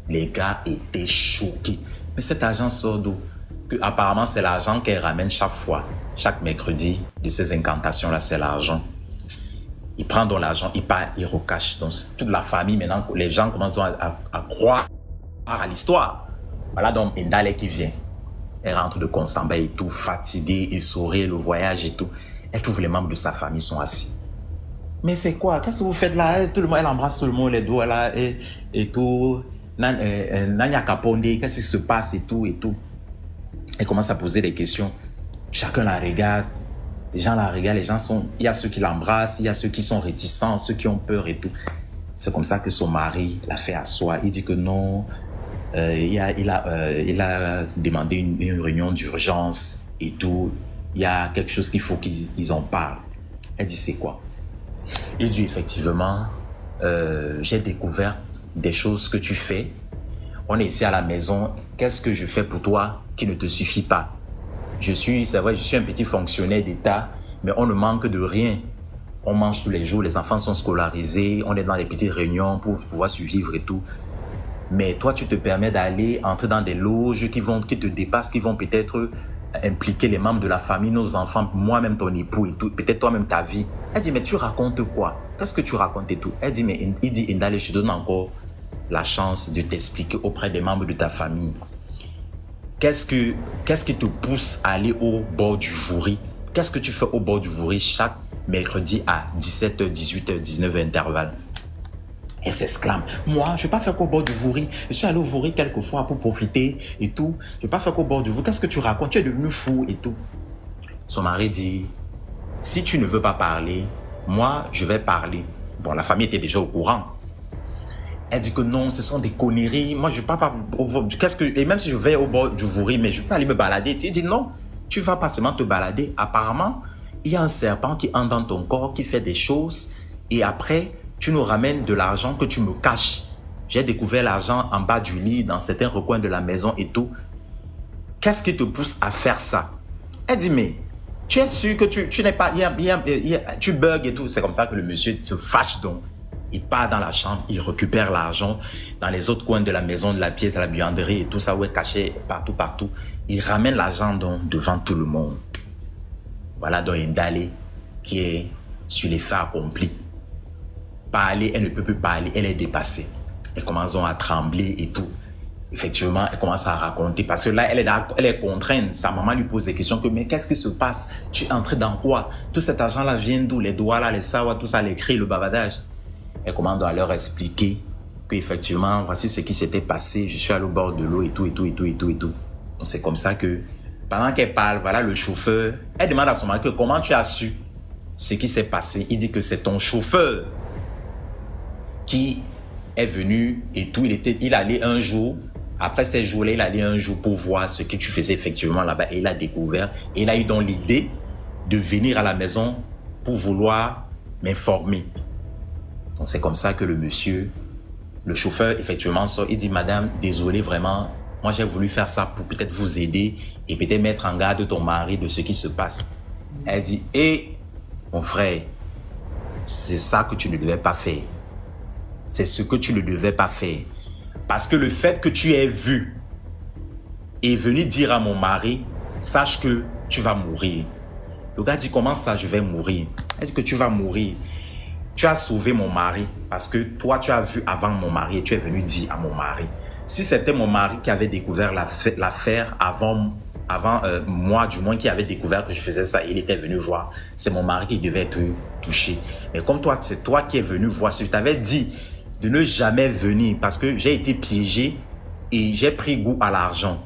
Speaker 2: Les gars étaient choqués. Mais cet argent sort d'où? Apparemment, c'est l'argent qu'elle ramène chaque fois, chaque mercredi de ces incantations là, c'est l'argent. Il prend donc l'argent, il part, il recache. Donc, toute la famille, maintenant, les gens commencent à croire à l'histoire. Voilà donc Ndale qui vient. Elle rentre de Konsamba et tout, fatiguée, essorée, le voyage et tout. Et tous les membres de sa famille sont assis. Mais c'est quoi? Qu'est-ce que vous faites là? Tout le monde, elle embrasse tout le monde, les doigts là, et tout. Nanya Kaponde, qu'est-ce qui se passe et tout, et tout. Elle commence à poser des questions. Chacun la regarde. Les gens la regardent, il y a ceux qui l'embrassent, il y a ceux qui sont réticents, ceux qui ont peur et tout. C'est comme ça que son mari l'a fait asseoir. Il dit que non, il a demandé une réunion d'urgence et tout. Il y a quelque chose qu'il faut qu'ils en parlent. Elle dit c'est quoi? Il dit effectivement, j'ai découvert des choses que tu fais. On est ici à la maison. Qu'est-ce que je fais pour toi qui ne te suffit pas? C'est vrai, je suis un petit fonctionnaire d'État, mais on ne manque de rien. On mange tous les jours, les enfants sont scolarisés, on est dans des petites réunions pour pouvoir survivre et tout. Mais toi, tu te permets d'aller entrer dans des loges qui te dépassent, qui vont peut-être impliquer les membres de la famille, nos enfants, moi-même ton époux et tout, peut-être toi-même ta vie. Elle dit, mais tu racontes quoi? Qu'est-ce que tu racontes et tout? Elle dit, mais il dit, Ndale, je te donne encore la chance de t'expliquer auprès des membres de ta famille. Qu'est-ce qui te pousse à aller au bord du Vouri? Qu'est-ce que tu fais au bord du Vouri chaque mercredi à 17h, 18h, 19h intervalle? Elle s'exclame. Moi, je ne vais pas faire qu'au bord du Vouri. Je suis allé au Vouri quelques fois pour profiter et tout. Je ne vais pas faire qu'au bord du Vouri. Qu'est-ce que tu racontes? Tu es devenu fou et tout. Son mari dit, si tu ne veux pas parler, moi, je vais parler. Bon, la famille était déjà au courant. Elle dit que non, ce sont des conneries. Moi, je ne vais pas et même si je vais au bord du Vouri, mais je peux aller me balader. Tu dis non, tu ne vas pas seulement te balader. Apparemment, il y a un serpent qui entre dans ton corps, qui fait des choses. Et après, tu nous ramènes de l'argent que tu me caches. J'ai découvert l'argent en bas du lit, dans certains recoins de la maison et tout. Qu'est-ce qui te pousse à faire ça? Elle dit, mais tu es sûr que tu n'es pas... tu bugs et tout. C'est comme ça que le monsieur se fâche donc. Il part dans la chambre, il récupère l'argent dans les autres coins de la maison, de la pièce, à la buanderie et tout ça, où est caché partout. Il ramène l'argent donc devant tout le monde. Voilà donc Ndale qui est sur les faits accomplis. Parler, elle ne peut plus parler, elle est dépassée. Elle commence donc à trembler et tout. Effectivement, elle commence à raconter parce que là, elle est contrainte. Sa maman lui pose des questions que mais qu'est-ce qui se passe? Tu es entré dans quoi? Tout cet argent-là vient d'où? Les doigts là, les sawa, tout ça, les cris, le bavardage. Elle commence à leur expliquer qu'effectivement, voici ce qui s'était passé. Je suis allé au bord de l'eau et tout. Donc c'est comme ça que, pendant qu'elle parle, voilà le chauffeur. Elle demande à son mari que comment tu as su ce qui s'est passé. Il dit que c'est ton chauffeur qui est venu et tout. Il allait un jour Après ces jours-là, il allait un jour pour voir ce que tu faisais effectivement là-bas. Et il a découvert. Et il a eu donc l'idée de venir à la maison pour vouloir m'informer. Donc c'est comme ça que le monsieur, le chauffeur, effectivement, sort. Il dit, madame, désolé vraiment, moi j'ai voulu faire ça pour peut-être vous aider et peut-être mettre en garde ton mari de ce qui se passe. Elle dit, mon frère, c'est ça que tu ne devais pas faire. C'est ce que tu ne devais pas faire. Parce que le fait que tu aies vu et venu dire à mon mari, sache que tu vas mourir. Le gars dit, comment ça je vais mourir? Elle dit que tu vas mourir. Tu as sauvé mon mari parce que toi tu as vu avant mon mari et tu es venu dire à mon mari. Si c'était mon mari qui avait découvert l'affaire avant moi, du moins, qui avait découvert que je faisais ça, il était venu voir, c'est mon mari qui devait être touché. Mais comme toi, c'est toi qui es venu voir, je t'avais dit de ne jamais venir parce que j'ai été piégé et j'ai pris goût à l'argent.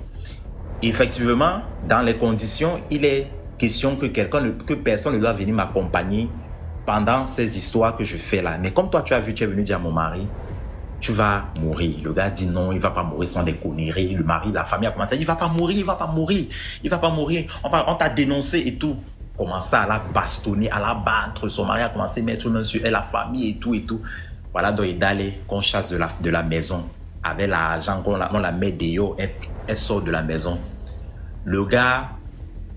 Speaker 2: Effectivement, dans les conditions, il est question que personne ne doit venir m'accompagner pendant ces histoires que je fais là. Mais comme toi, tu as vu, tu es venu dire à mon mari, tu vas mourir. Le gars dit non, il va pas mourir sans des conneries. Le mari, la famille a commencé à dire, il va pas mourir, il va pas mourir, il va pas mourir. On t'a dénoncé et tout. Commença à la bastonner, à la battre. Son mari a commencé à mettre main sur elle, la famille et tout et tout. Voilà, donc il allait qu'on chasse de la maison. Avec l'argent, on la met dehors, elle sort de la maison. Le gars,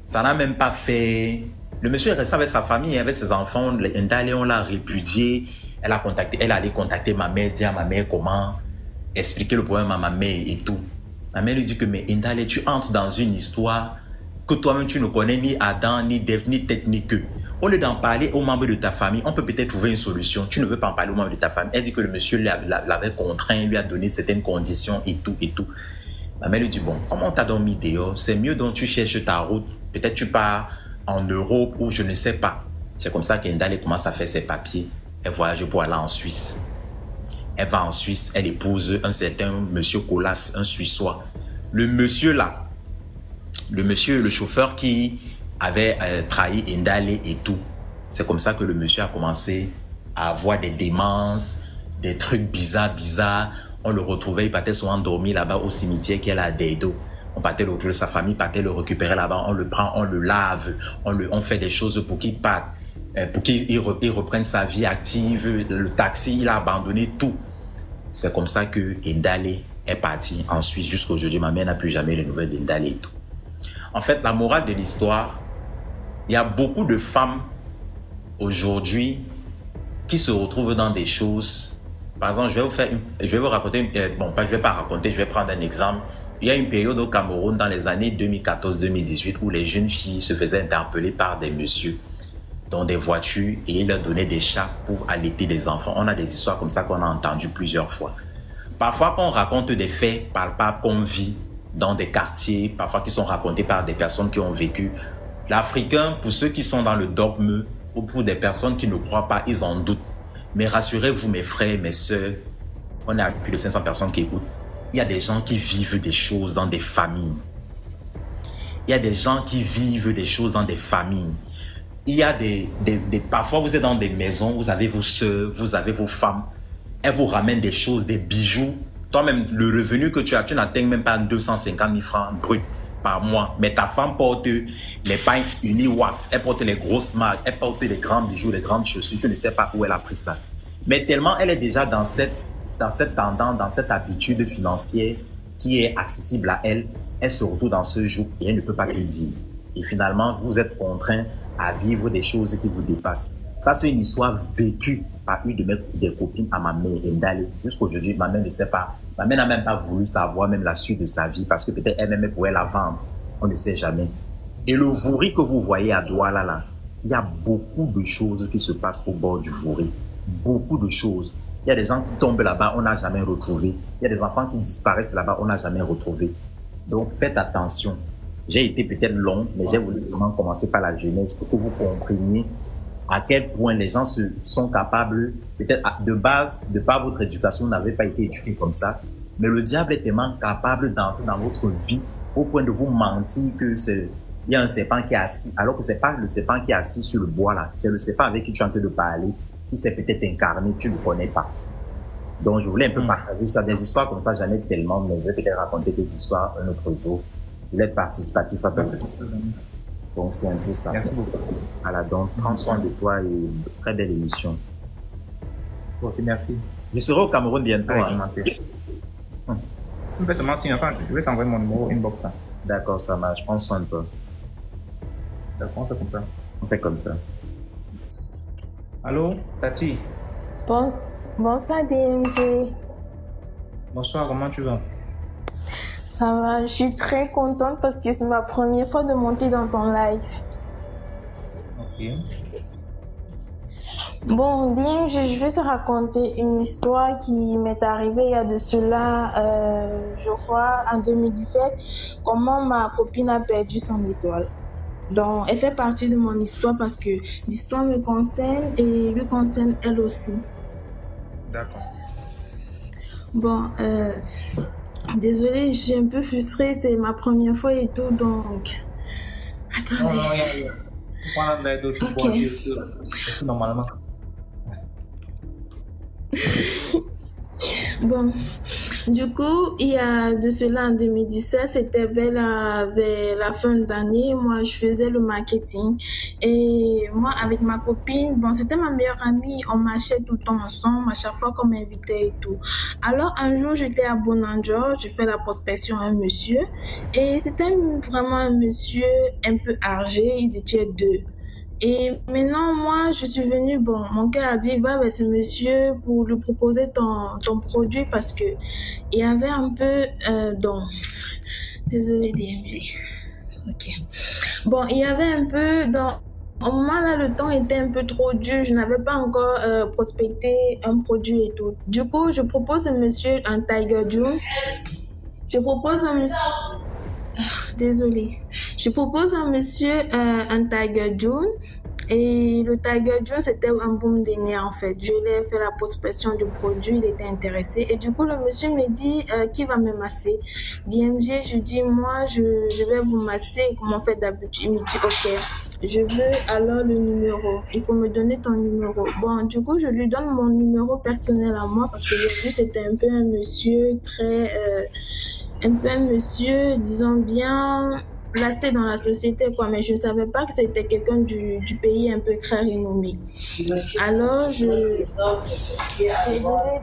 Speaker 2: ça n'a même pas fait. Le monsieur est resté avec sa famille, avec ses enfants. Ndale, on l'a répudié. Elle allait contacter ma mère, dire à ma mère comment expliquer le problème à ma mère et tout. Ma mère lui dit que, mais Ndale, tu entres dans une histoire que toi-même tu ne connais ni Adam, ni Dev, ni tête, ni queue. Au lieu d'en parler aux membres de ta famille, on peut peut-être trouver une solution. Tu ne veux pas en parler aux membres de ta famille. Elle dit que le monsieur l'avait contraint, lui a donné certaines conditions et tout et tout. Ma mère lui dit, bon, comment on t'a dormi dehors? C'est mieux donc tu cherches ta route. Peut-être tu pars en Europe ou je ne sais pas. C'est comme ça qu'Ndale commence à faire ses papiers. Elle voyage pour aller en Suisse. Elle va en Suisse, elle épouse un certain monsieur Colas, un Suissois. Le monsieur là, le chauffeur qui avait trahi Ndale et tout. C'est comme ça que le monsieur a commencé à avoir des démences, des trucs bizarres. On le retrouvait, il partait souvent dormir là-bas au cimetière qui est là à Deido. On partait le retrouver, sa famille partait le récupérer là-bas, on le prend, on le lave, on fait des choses pour qu'il parte, pour qu'il reprenne sa vie active. Le taxi, il a abandonné tout. C'est comme ça que Ndale est parti en Suisse jusqu'à aujourd'hui. Ma mère n'a plus jamais les nouvelles d'Ndale et tout. En fait, la morale de l'histoire, il y a beaucoup de femmes aujourd'hui qui se retrouvent dans des choses. Par exemple, je vais vous raconter, je vais pas raconter, je vais prendre un exemple. Il y a une période au Cameroun dans les années 2014-2018 où les jeunes filles se faisaient interpeller par des messieurs dans des voitures et ils leur donnaient des chats pour allaiter des enfants. On a des histoires comme ça qu'on a entendues plusieurs fois. Parfois, quand on raconte des faits palpables qu'on vit dans des quartiers, parfois qui sont racontés par des personnes qui ont vécu, l'Africain, pour ceux qui sont dans le dogme ou pour des personnes qui ne croient pas, ils en doutent. Mais rassurez-vous, mes frères, mes sœurs, on a plus de 500 personnes qui écoutent. Il y a des gens qui vivent des choses dans des familles. Il y a des gens qui vivent des choses dans des familles. Il y a parfois vous êtes dans des maisons, vous avez vos sœurs, vous avez vos femmes. Elles vous ramènent des choses, des bijoux. Toi-même, le revenu que tu as, tu n'atteins même pas 250 000 francs bruts par mois. Mais ta femme porte les pains Uniwax, elle porte les grosses marques, elle porte les grands bijoux, les grandes chaussures. Tu ne sais pas où elle a pris ça. Mais tellement elle est déjà dans cette tendance, dans cette habitude financière qui est accessible à elle, elle se retrouve dans ce joug et elle ne peut pas te dire. Et finalement, vous êtes contraint à vivre des choses qui vous dépassent. Ça, c'est une histoire vécue par une de mes copines à ma mère, Ndale. Jusqu'aujourd'hui, ma mère ne sait pas. Ma mère n'a même pas voulu savoir même la suite de sa vie parce que peut-être elle-même pourrait la vendre. On ne sait jamais. Et le Vouri que vous voyez à Douala, là, il y a beaucoup de choses qui se passent au bord du Vouri. Beaucoup de choses. Il y a des gens qui tombent là-bas, on n'a jamais retrouvé. Il y a des enfants qui disparaissent là-bas, on n'a jamais retrouvé. Donc, faites attention. J'ai été peut-être long, mais j'ai voulu vraiment commencer par la jeunesse pour que vous compreniez à quel point les gens sont capables, peut-être de base, de par votre éducation, vous n'avez pas été éduqué comme ça, mais le diable est tellement capable d'entrer dans votre vie au point de vous mentir que il y a un serpent qui est assis, alors que c'est pas le serpent qui est assis sur le bois là, c'est le serpent avec qui tu es en train de parler, qui s'est peut-être incarné, tu ne le connais pas.
Speaker 3: Donc, je voulais un peu partager ça. Des histoires comme ça, j'en ai tellement, mais je vais peut-être raconter des histoires un autre jour. Je voulais être participatif à peu près. Donc, c'est un peu ça.
Speaker 1: Merci beaucoup.
Speaker 3: Voilà, donc, prends soin de toi et très belle émission.
Speaker 1: Ok, merci.
Speaker 3: Je serai au Cameroun bientôt.
Speaker 1: Fais seulement signe. Enfin, je vais t'envoyer mon numéro inbox.
Speaker 3: D'accord, ça marche. Prends soin de toi.
Speaker 1: D'accord, on fait comme ça.
Speaker 3: On fait comme ça.
Speaker 1: Allô, Tati.
Speaker 4: Bonsoir DMG.
Speaker 1: Bonsoir, comment tu vas?
Speaker 4: Ça va, je suis très contente parce que c'est ma première fois de monter dans ton live.
Speaker 1: Ok.
Speaker 4: Bon, DMG, je vais te raconter une histoire qui m'est arrivée il y a de cela, je crois, en 2017. Comment ma copine a perdu son étoile. Donc, elle fait partie de mon histoire parce que l'histoire me concerne et lui concerne elle aussi.
Speaker 1: D'accord.
Speaker 4: Bon, désolée, je suis un peu frustrée, c'est ma première fois et tout, donc... Attendez.
Speaker 1: Ok. Normalement.
Speaker 4: Bon, du coup, il y a de cela en 2017, c'était vers la fin d'année, moi je faisais le marketing et moi avec ma copine, bon c'était ma meilleure amie, on marchait tout le temps ensemble, à chaque fois qu'on m'invitait et tout. Alors un jour j'étais à Bonanjo, j'ai fait la prospection à un monsieur et c'était vraiment un monsieur un peu âgé, ils étaient deux. Et maintenant, moi, je suis venue, bon, mon cœur a dit, va vers ce monsieur pour lui proposer ton produit parce que il y avait un peu, désolée DMG. Ok. Bon, il y avait un peu, au moment là, le temps était un peu trop dur, je n'avais pas encore prospecté un produit et tout. Du coup, je propose à monsieur un Tiger June. Je propose à monsieur... Désolée. Je propose à monsieur un Tiger June et le Tiger June c'était un boom des nerfs en fait. Je lui ai fait la prospection du produit, il était intéressé et du coup le monsieur me dit qui va me masser. DMG, je dis moi je vais vous masser comme on fait d'habitude. Il me dit ok, je veux alors le numéro. Il faut me donner ton numéro. Bon du coup je lui donne mon numéro personnel à moi parce que j'ai vu c'était un peu un monsieur très disons bien placé dans la société quoi, mais je ne savais pas que c'était quelqu'un du pays un peu très renommé. Alors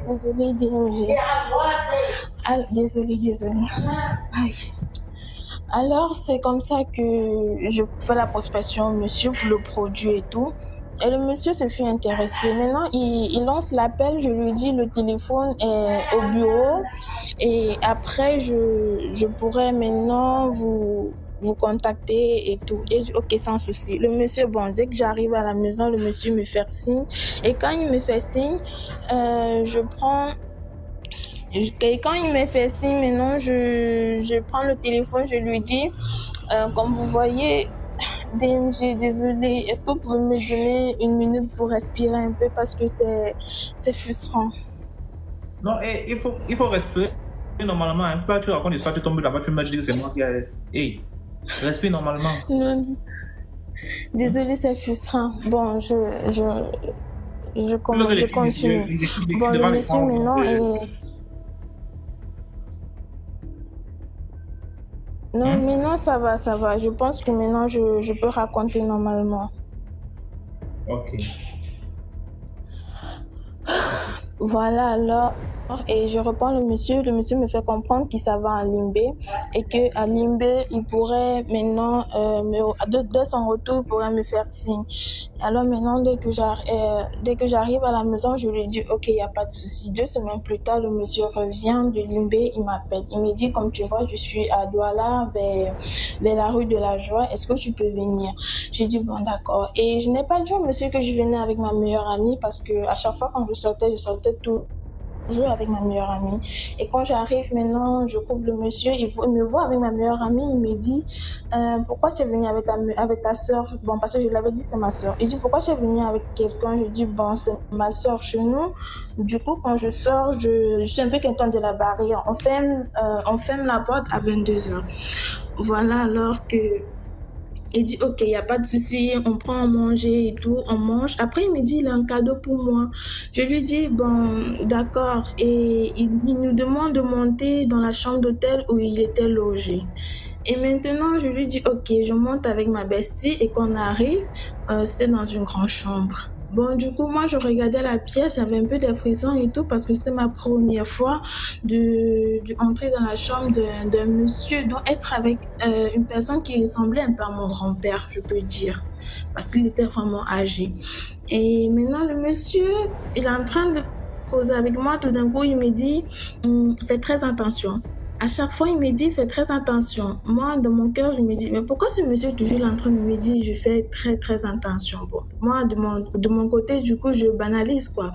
Speaker 4: désolée DMG. Désolée. Aïe. Alors c'est comme ça que je fais la prospection au monsieur pour le produit et tout. Et le monsieur se fait intéresser. Maintenant, il lance l'appel, je lui dis le téléphone est au bureau et après je pourrais maintenant vous contacter et tout. J'ai dit ok sans souci. Le monsieur, bon, dès que j'arrive à la maison, le monsieur me fait signe et quand il me fait signe, quand il me fait signe, maintenant je prends le téléphone, je lui dis comme vous voyez DMG, désolée, est-ce que vous pouvez me donner une minute pour respirer un peu parce que c'est frustrant.
Speaker 1: Non, il faut respirer normalement. Hein. Pas tu racontes l'histoire, tu tombes là-bas, tu me dis que c'est moi qui ai... Hey, respire normalement.
Speaker 4: Non. Désolée, c'est frustrant. Bon, je continue. Bon, le monsieur maintenant est... Non, maintenant ça va. Je pense que maintenant je peux raconter normalement.
Speaker 1: Ok.
Speaker 4: Voilà alors. Et je reprends le monsieur me fait comprendre qu'il s'en va à Limbé et qu'à Limbé, il pourrait maintenant, de son retour, il pourrait me faire signe. Alors maintenant, dès que j'arrive à la maison, je lui dis, ok, il n'y a pas de souci. 2 semaines plus tard, le monsieur revient de Limbé, il m'appelle. Il me dit, comme tu vois, je suis à Douala, vers la rue de la Joie, est-ce que tu peux venir? Je dis, bon, d'accord. Et je n'ai pas dit au monsieur que je venais avec ma meilleure amie parce que à chaque fois quand je sortais toujours avec ma meilleure amie. Et quand j'arrive maintenant, je trouve le monsieur, il me voit avec ma meilleure amie, il me dit pourquoi tu es venu avec ta soeur? Bon, parce que je l'avais dit, c'est ma soeur. Il dit pourquoi tu es venu avec quelqu'un? Je dis bon, c'est ma soeur chez nous. Du coup, quand je sors, je suis un peu quelqu'un de la barrière. On ferme la porte à 22h. Voilà, alors que Il dit, ok, il n'y a pas de souci, on prend à manger et tout, on mange. Après, il me dit, il a un cadeau pour moi. Je lui dis, bon, d'accord. Et il nous demande de monter dans la chambre d'hôtel où il était logé. Et maintenant, je lui dis, ok, je monte avec ma bestie et qu'on arrive, c'était dans une grande chambre. Bon, du coup, moi, je regardais la pièce, j'avais un peu des frissons et tout parce que c'était ma première fois d'entrer dans la chambre d'un monsieur, donc être avec une personne qui ressemblait un peu à mon grand-père, je peux dire, parce qu'il était vraiment âgé. Et maintenant, le monsieur, il est en train de causer avec moi, tout d'un coup, il me dit, fais très attention. À chaque fois, il me dit, fais très attention. Moi, dans mon cœur, je me dis, mais pourquoi ce monsieur est toujours en train de me dire, je fais très, très attention. Bon, moi, de mon côté, du coup, je banalise, quoi.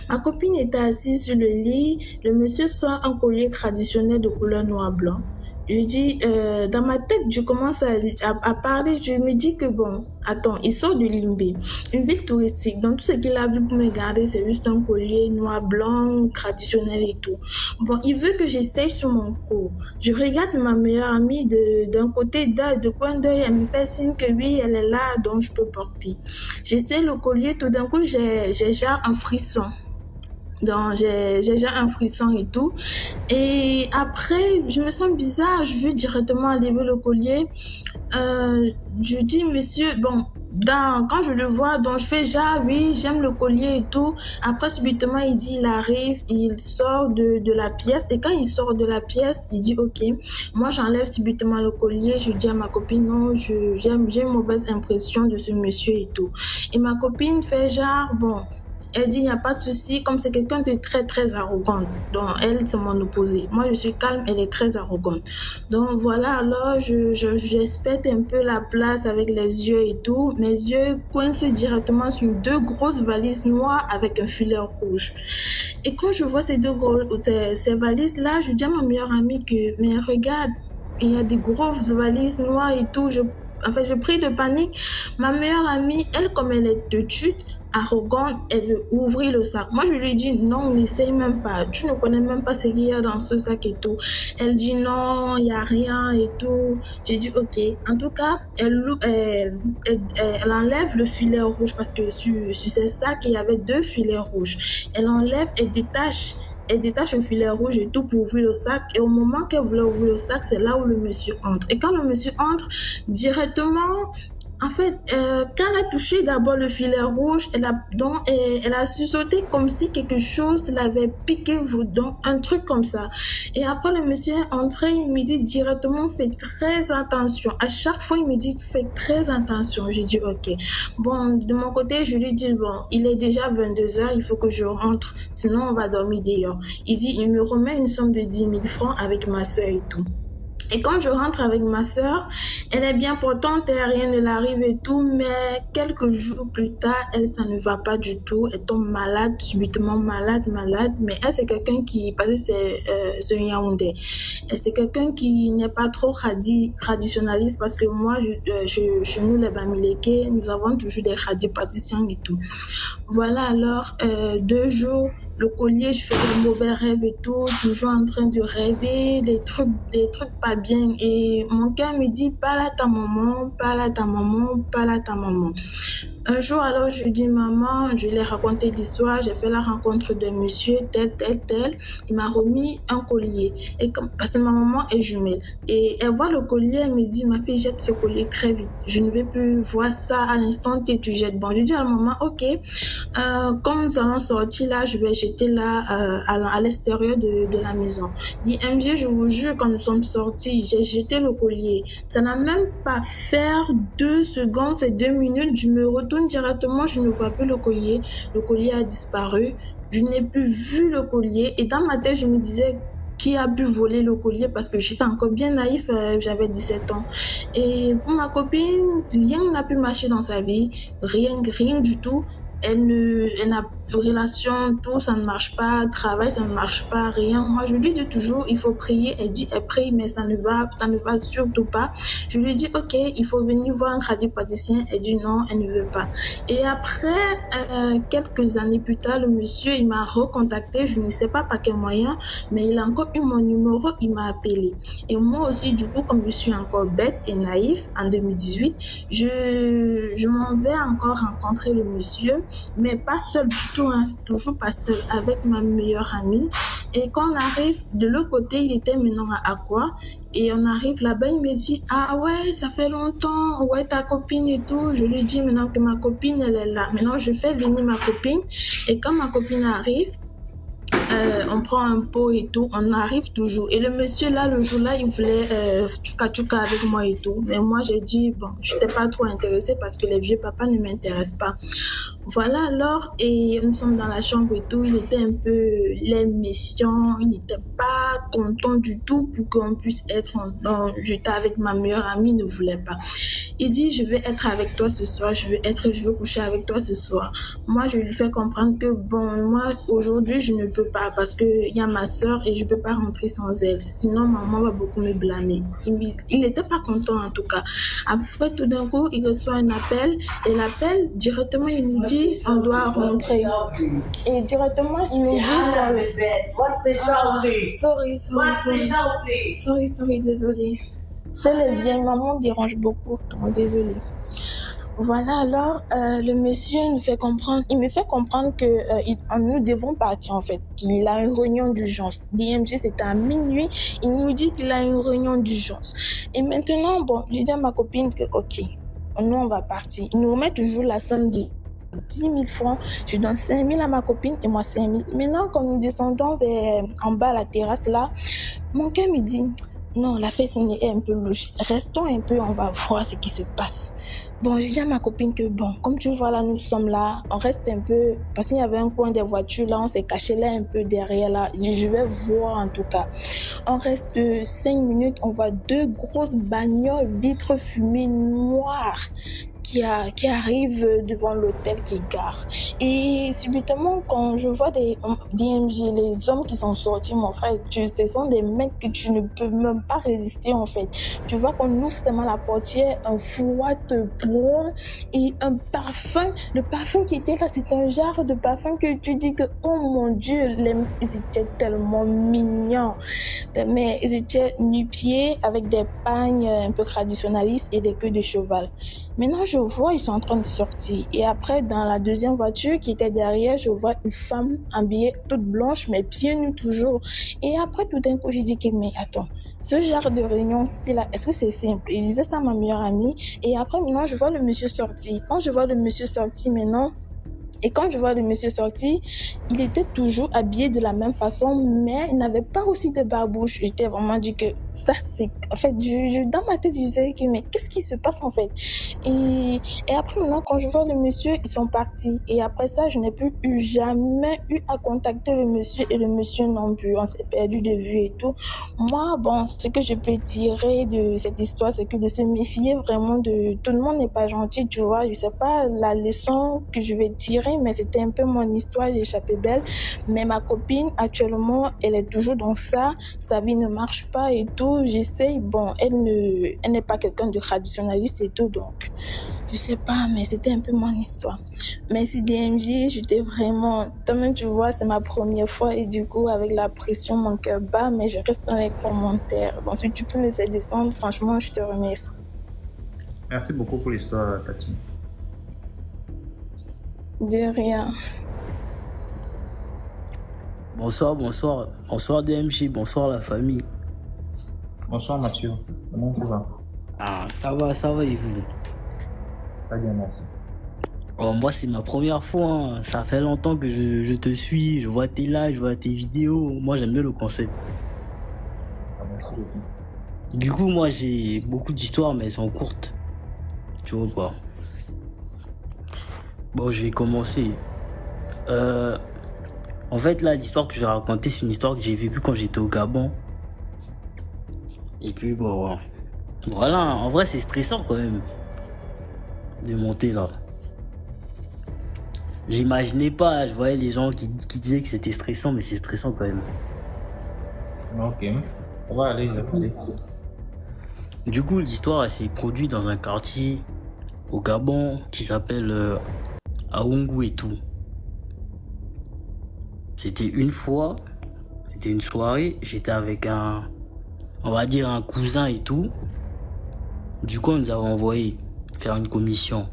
Speaker 4: Ma copine était assise sur le lit. Le monsieur sort un collier traditionnel de couleur noir-blanc. Je dis, dans ma tête, je commence à parler. Je me dis que bon, attends, il sort de Limbé, une ville touristique. Donc, tout ce qu'il a vu pour me garder, c'est juste un collier noir-blanc, traditionnel et tout. Bon, il veut que j'essaye sur mon cou. Je regarde ma meilleure amie d'un côté de coin d'œil. Elle me fait signe que oui, elle est là, donc je peux porter. J'essaie le collier. Tout d'un coup, j'ai genre un frisson. Donc, j'ai déjà un frisson et tout. Et après, je me sens bizarre. Je veux directement enlever le collier. Je dis, monsieur, bon, quand je le vois, donc je fais genre, oui, j'aime le collier et tout. Après, subitement, il dit, il arrive, il sort de la pièce. Et quand il sort de la pièce, il dit, ok, moi, j'enlève subitement le collier. Je dis à ma copine, non, j'ai une mauvaise impression de ce monsieur et tout. Et ma copine fait genre, bon, elle dit, il n'y a pas de souci, comme c'est quelqu'un de très, très arrogant. Donc, elle, c'est mon opposé. Moi, je suis calme, elle est très arrogante. Donc, voilà, alors, j'espète un peu la place avec les yeux et tout. Mes yeux coincent directement sur deux grosses valises noires avec un filet rouge. Et quand je vois ces valises-là, je dis à ma meilleure amie que, mais regarde, il y a des grosses valises noires et tout. Je prie de panique. Ma meilleure amie, elle, comme elle est têtue, arrogante, elle veut ouvrir le sac. Moi, je lui dis non, n'essaye même pas. Tu ne connais même pas ce qu'il y a dans ce sac et tout. Elle dit non, il n'y a rien et tout. J'ai dit ok. En tout cas, elle enlève le filet rouge parce que sur ce sac, il y avait 2 filets rouges. Elle enlève et détache le filet rouge et tout pour ouvrir le sac. Et au moment qu'elle voulait ouvrir le sac, c'est là où le monsieur entre. Et quand le monsieur entre, directement, en fait, quand elle a touché d'abord le filet rouge, elle a sursauté comme si quelque chose l'avait piqué, donc un truc comme ça. Et après, le monsieur est entré, il me dit directement, fais très attention. À chaque fois, il me dit, fais très attention. J'ai dit, ok. Bon, de mon côté, je lui dis, bon, il est déjà 22h, il faut que je rentre, sinon on va dormir dehors. Il dit, il me remet une somme de 10 000 francs avec ma soeur et tout. Et quand je rentre avec ma sœur, elle est bien portante et rien ne l'arrive et tout, mais quelques jours plus tard, elle, ça ne va pas du tout. Elle tombe malade, subitement malade. Mais elle, c'est quelqu'un qui, parce que c'est un Yaoundé, c'est quelqu'un qui n'est pas trop traditionnaliste parce que moi, chez nous, les Bamileke, nous avons toujours des tradipraticiens et tout. Voilà, alors, 2 jours, le collier, je fais des mauvais rêves et tout, toujours en train de rêver, des trucs pas bien. Et mon cœur me dit, parle à ta maman. Un jour, alors, je dis, maman, je lui ai raconté l'histoire, j'ai fait la rencontre d'un monsieur, tel. Il m'a remis un collier. Et parce que ma maman est jumelle. Et elle voit le collier, elle me dit, ma fille, jette ce collier très vite. Je ne vais plus voir ça à l'instant que tu jettes. Bon, je dis à la maman, ok, comme nous allons sortir là, je vais jeter là, à l'extérieur de la maison. Dit, MG, je vous jure, quand nous sommes sortis, j'ai jeté le collier. Ça n'a même pas fait 2 secondes, c'est 2 minutes, je me retourne directement, je ne vois plus le collier. Le collier a disparu. Je n'ai plus vu le collier. Et dans ma tête, je me disais, qui a pu voler le collier parce que j'étais encore bien naïf, j'avais 17 ans. Et pour ma copine, rien n'a pu marcher dans sa vie, rien du tout. elle n'a relation, tout, ça ne marche pas, travail, ça ne marche pas, rien. Moi, je lui dis toujours, il faut prier. Elle dit, elle prie, mais ça ne va surtout pas. Je lui dis, ok, il faut venir voir un praticien. Elle dit non, elle ne veut pas. Et après, quelques années plus tard, le monsieur, il m'a recontacté, je ne sais pas par quel moyen, mais il a encore eu mon numéro, il m'a appelé. Et moi aussi, du coup, comme je suis encore bête et naïf, en 2018, je m'en vais encore rencontrer le monsieur, mais pas seul du tout, hein, toujours pas seul, avec ma meilleure amie. Et quand on arrive de l'autre côté, il était maintenant à Aqua, et on arrive là-bas, il me dit, ah ouais, ça fait longtemps, ouais, ta copine et tout. Je lui dis maintenant que ma copine, elle est là. Maintenant, je fais venir ma copine, et quand ma copine arrive, on prend un pot et tout, on arrive toujours. Et le monsieur là, le jour-là, il voulait tchouka avec moi et tout. Mais moi, j'ai dit, bon, je n'étais pas trop intéressée parce que les vieux papas ne m'intéressent pas. Voilà, alors, et nous sommes dans la chambre et tout, il était un peu laid, méchant, il n'était pas content du tout pour qu'on puisse être, j'étais avec ma meilleure amie, il ne voulait pas. Il dit, je vais être avec toi ce soir, je veux coucher avec toi ce soir. Moi, je lui fais comprendre que, bon, moi, aujourd'hui, je ne peux pas parce qu'il y a ma soeur et je ne peux pas rentrer sans elle. Sinon, maman va beaucoup me blâmer. Il n'était pas content en tout cas. Après, tout d'un coup, il reçoit un appel et l'appel, directement, il nous dit, on doit rentrer. Et directement, il nous dit, sorry, désolé. C'est les vieilles mamans dérangent beaucoup, donc désolé. Voilà, alors le monsieur il me fait comprendre que nous devons partir en fait, qu'il a une réunion d'urgence. DMG c'était à minuit, il nous dit qu'il a une réunion d'urgence. Et maintenant, bon, je dis à ma copine que ok, nous on va partir. Il nous remet toujours la somme de 10 000 francs, je donne 5 000 à ma copine et moi 5 000. Maintenant, quand nous descendons en bas à la terrasse là, mon cœur me dit, non, la fête est un peu louche. Restons un peu, on va voir ce qui se passe. Bon, je dis à ma copine que bon, comme tu vois là, nous sommes là, on reste un peu, parce qu'il y avait un coin des voitures là, on s'est caché là un peu derrière là. Je vais voir en tout cas. On reste 5 minutes, on voit 2 grosses bagnoles, vitres fumées noires qui arrive devant l'hôtel qui gare. Et subitement, quand je vois des DMG, les hommes qui sont sortis, mon frère, ce sont des mecs que tu ne peux même pas résister en fait. Tu vois qu'on ouvre seulement la portière, un froid te prend et un parfum. Le parfum qui était là, c'est un genre de parfum que tu dis que, oh mon Dieu, ils étaient tellement mignons. Mais ils étaient nu-pieds avec des pagnes un peu traditionnalistes et des queues de cheval. Maintenant, je vois, ils sont en train de sortir. Et après, dans la deuxième voiture qui était derrière, je vois une femme habillée toute blanche, mais pieds nus toujours. Et après, tout d'un coup, j'ai dit que, mais attends, ce genre de réunion-ci, là, est-ce que c'est simple? Et je disais ça à ma meilleure amie. Et après, maintenant, je vois le monsieur sortir. Quand je vois le monsieur sortir maintenant, il était toujours habillé de la même façon, mais il n'avait pas aussi de barbouche. J'étais vraiment dit que ça, c'est... En fait, dans ma tête, je disais que, mais qu'est-ce qui se passe, en fait? Et après, maintenant, quand je vois le monsieur, ils sont partis. Et après ça, je n'ai plus jamais eu à contacter le monsieur et le monsieur non plus. On s'est perdu de vue et tout. Moi, bon, ce que je peux tirer de cette histoire, c'est que de se méfier vraiment de... Tout le monde n'est pas gentil, tu vois. Je sais pas la leçon que je vais tirer, mais c'était un peu mon histoire, j'ai échappé belle. Mais ma copine, actuellement, elle est toujours dans ça. Sa vie ne marche pas et tout. J'essaye, bon, elle n'est pas quelqu'un de traditionnaliste et tout, donc je sais pas, mais c'était un peu mon histoire. Merci DMJ, j'étais vraiment... Toi-même, tu vois, c'est ma première fois et du coup, avec la pression, mon cœur bat, mais je reste dans les commentaires. Donc, si tu peux me faire descendre, franchement, je te remercie.
Speaker 1: Merci beaucoup pour l'histoire, Tati.
Speaker 4: De rien.
Speaker 5: Bonsoir DMJ, bonsoir la famille.
Speaker 1: Bonsoir Mathieu, comment tu vas?
Speaker 5: Ah, ça va et vous?
Speaker 1: Très bien, merci.
Speaker 5: Oh, moi, c'est ma première fois, hein. Ça fait longtemps que je te suis, je vois tes lives, je vois tes vidéos. Moi, j'aime bien le concept.
Speaker 1: Ah, merci beaucoup.
Speaker 5: Du coup, moi, j'ai beaucoup d'histoires, mais elles sont courtes. Tu vois pas? Bon, je vais commencer. En fait, là, l'histoire que je vais raconter, c'est une histoire que j'ai vécue quand j'étais au Gabon. Et puis, bon, voilà, en vrai, c'est stressant quand même de monter là. J'imaginais pas, je voyais les gens qui disaient que c'était stressant, mais c'est stressant quand même.
Speaker 1: Ok. On va aller.
Speaker 5: Du coup, l'histoire elle s'est produite dans un quartier au Gabon qui s'appelle Aoungou et tout. C'était une soirée, j'étais avec on va dire un cousin et tout. Du coup, on nous avait envoyé faire une commission.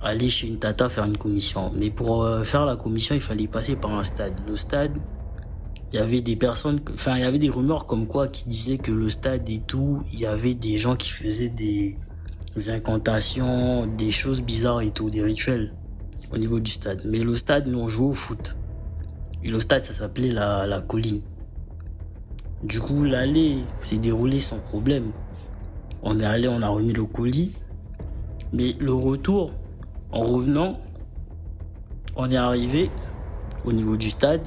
Speaker 5: Aller chez une tata faire une commission. Mais pour faire la commission, il fallait passer par un stade. Le stade, il y avait des personnes, enfin, il y avait des rumeurs comme quoi qui disaient que le stade et tout, il y avait des gens qui faisaient des incantations, des choses bizarres et tout, des rituels au niveau du stade. Mais le stade, nous, on jouait au foot. Et le stade, ça s'appelait la colline. Du coup, l'aller s'est déroulé sans problème. On est allé, on a remis le colis. Mais le retour, en revenant, on est arrivé au niveau du stade,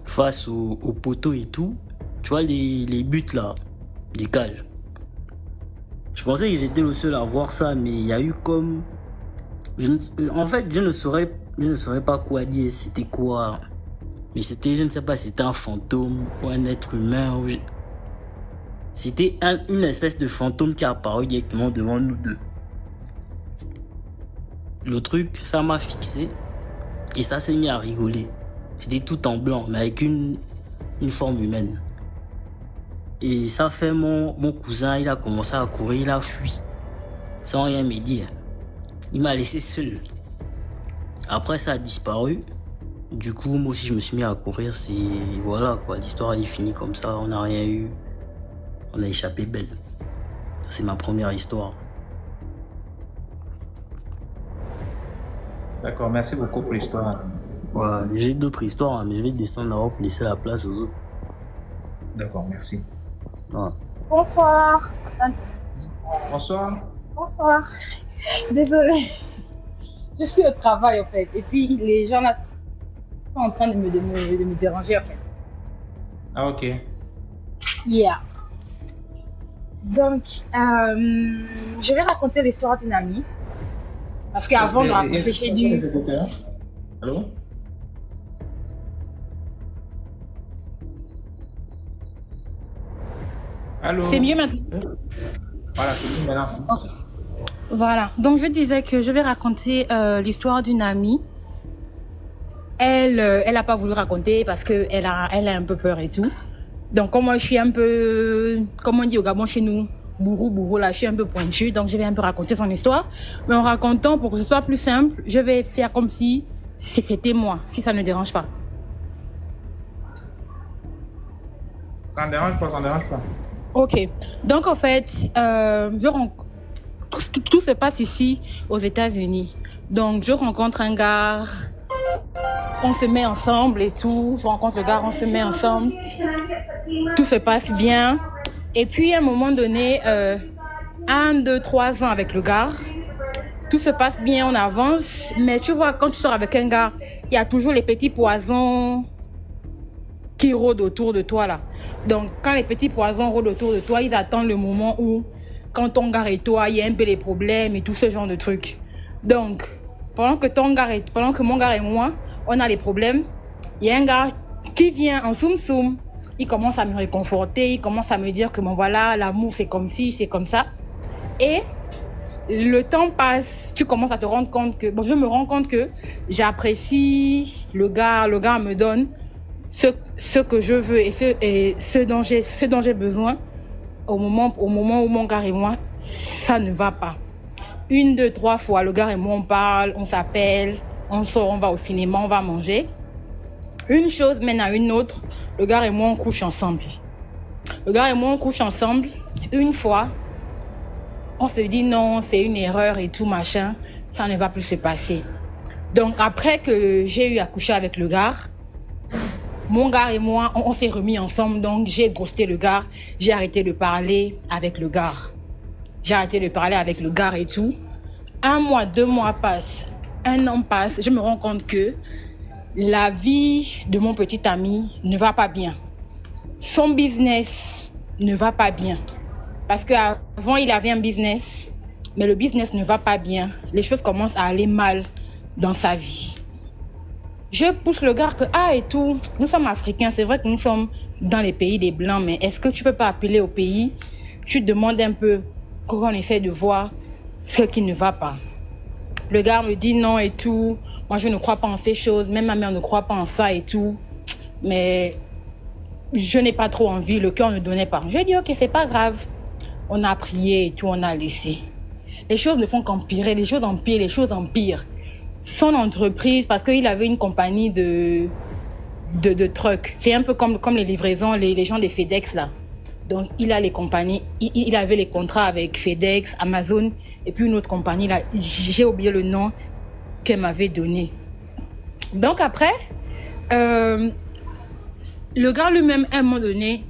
Speaker 5: face aux poteaux et tout. Tu vois les buts là, les cales. Je pensais que j'étais le seul à voir ça, mais il y a eu comme... En fait, je ne saurais pas quoi dire, c'était quoi. Mais c'était, je ne sais pas, c'était un fantôme ou un être humain. C'était une espèce de fantôme qui est apparu directement devant nous deux. Le truc, ça m'a fixé et ça s'est mis à rigoler. C'était tout en blanc, mais avec une forme humaine. Et ça fait mon cousin, il a commencé à courir, il a fui. Sans rien me dire. Il m'a laissé seul. Après, ça a disparu. Du coup, moi aussi, je me suis mis à courir. Voilà quoi, l'histoire elle est finie comme ça. On n'a rien eu. On a échappé belle. C'est ma première histoire.
Speaker 1: D'accord, merci beaucoup pour l'histoire.
Speaker 5: Ouais, j'ai d'autres histoires, mais je vais descendre là-haut pour laisser la place aux autres.
Speaker 1: D'accord, merci.
Speaker 5: Ouais.
Speaker 6: Bonsoir.
Speaker 1: Bonsoir.
Speaker 6: Bonsoir. Désolée. Je suis au travail en fait. Et puis les gens là sont en train de me déranger en fait.
Speaker 1: Ah, ok.
Speaker 6: Yeah. Donc, je vais raconter l'histoire d'une amie. Parce qu'avant de raconter, j'ai dû...
Speaker 1: Allô? Allô?
Speaker 6: C'est mieux maintenant?
Speaker 1: Voilà, c'est mieux maintenant.
Speaker 6: Oh. Voilà. Donc, je disais que je vais raconter l'histoire d'une amie. Elle n'a pas voulu raconter parce qu'elle a un peu peur et tout. Donc, comme moi, je suis un peu, comme on dit au Gabon chez nous, bourrou, là, je suis un peu pointue. Donc, je vais un peu raconter son histoire. Mais en racontant, pour que ce soit plus simple, je vais faire comme si c'était moi, si ça ne dérange pas.
Speaker 1: Ça ne dérange pas, ça ne dérange pas.
Speaker 6: Ok. Donc, en fait, tout se passe ici, aux États-Unis. Donc, je rencontre un gars, on se met ensemble et tout. Je rencontre le gars, on se met ensemble. Tout se passe bien. Et puis, à un moment donné, 1, 2, 3 ans avec le gars, tout se passe bien, on avance. Mais tu vois, quand tu sors avec un gars, il y a toujours les petits poisons qui rôdent autour de toi là. Donc, quand les petits poisons rôdent autour de toi, ils attendent le moment où, quand ton gars et toi, il y a un peu les problèmes et tout ce genre de trucs. Donc, pendant que mon gars et moi, on a les problèmes, il y a un gars qui vient en soum-soum. Il commence à me réconforter, il commence à me dire que bon voilà, l'amour c'est comme ci, c'est comme ça. Et le temps passe, tu commences à te rendre compte que, je me rends compte que j'apprécie le gars me donne ce que je veux et ce dont j'ai besoin au moment où mon gars et moi, ça ne va pas. 1, 2, 3 fois, le gars et moi on parle, on s'appelle, on sort, on va au cinéma, on va manger. Une chose mène à une autre, le gars et moi on couche ensemble. Une fois, on se dit non, c'est une erreur et tout machin, ça ne va plus se passer. Donc après que j'ai eu à coucher avec le gars, mon gars et moi, on s'est remis ensemble, donc j'ai ghosté le gars, j'ai arrêté de parler avec le gars. Et tout. 1 mois, 2 mois passent, 1 an passe, je me rends compte que la vie de mon petit ami ne va pas bien. Son business ne va pas bien. Parce qu'avant, il avait un business, mais le business ne va pas bien. Les choses commencent à aller mal dans sa vie. Je pousse le gars que, et tout, nous sommes africains, c'est vrai que nous sommes dans les pays des blancs, mais est-ce que tu peux pas appeler au pays, tu te demandes un peu, qu'on essaie de voir ce qui ne va pas. Le gars me dit non et tout, moi je ne crois pas en ces choses, même ma mère ne croit pas en ça et tout, mais je n'ai pas trop envie, le cœur ne donnait pas. Je dis ok, c'est pas grave, on a prié et tout, on a laissé. Les choses ne font qu'empirer, les choses empirent. Son entreprise, parce qu'il avait une compagnie de trucks. C'est un peu comme les livraisons, les gens des FedEx là. Donc il a les compagnies, il avait les contrats avec FedEx, Amazon et puis une autre compagnie là. J'ai oublié le nom qu'elle m'avait donné. Donc après, le gars lui-même à un moment donné,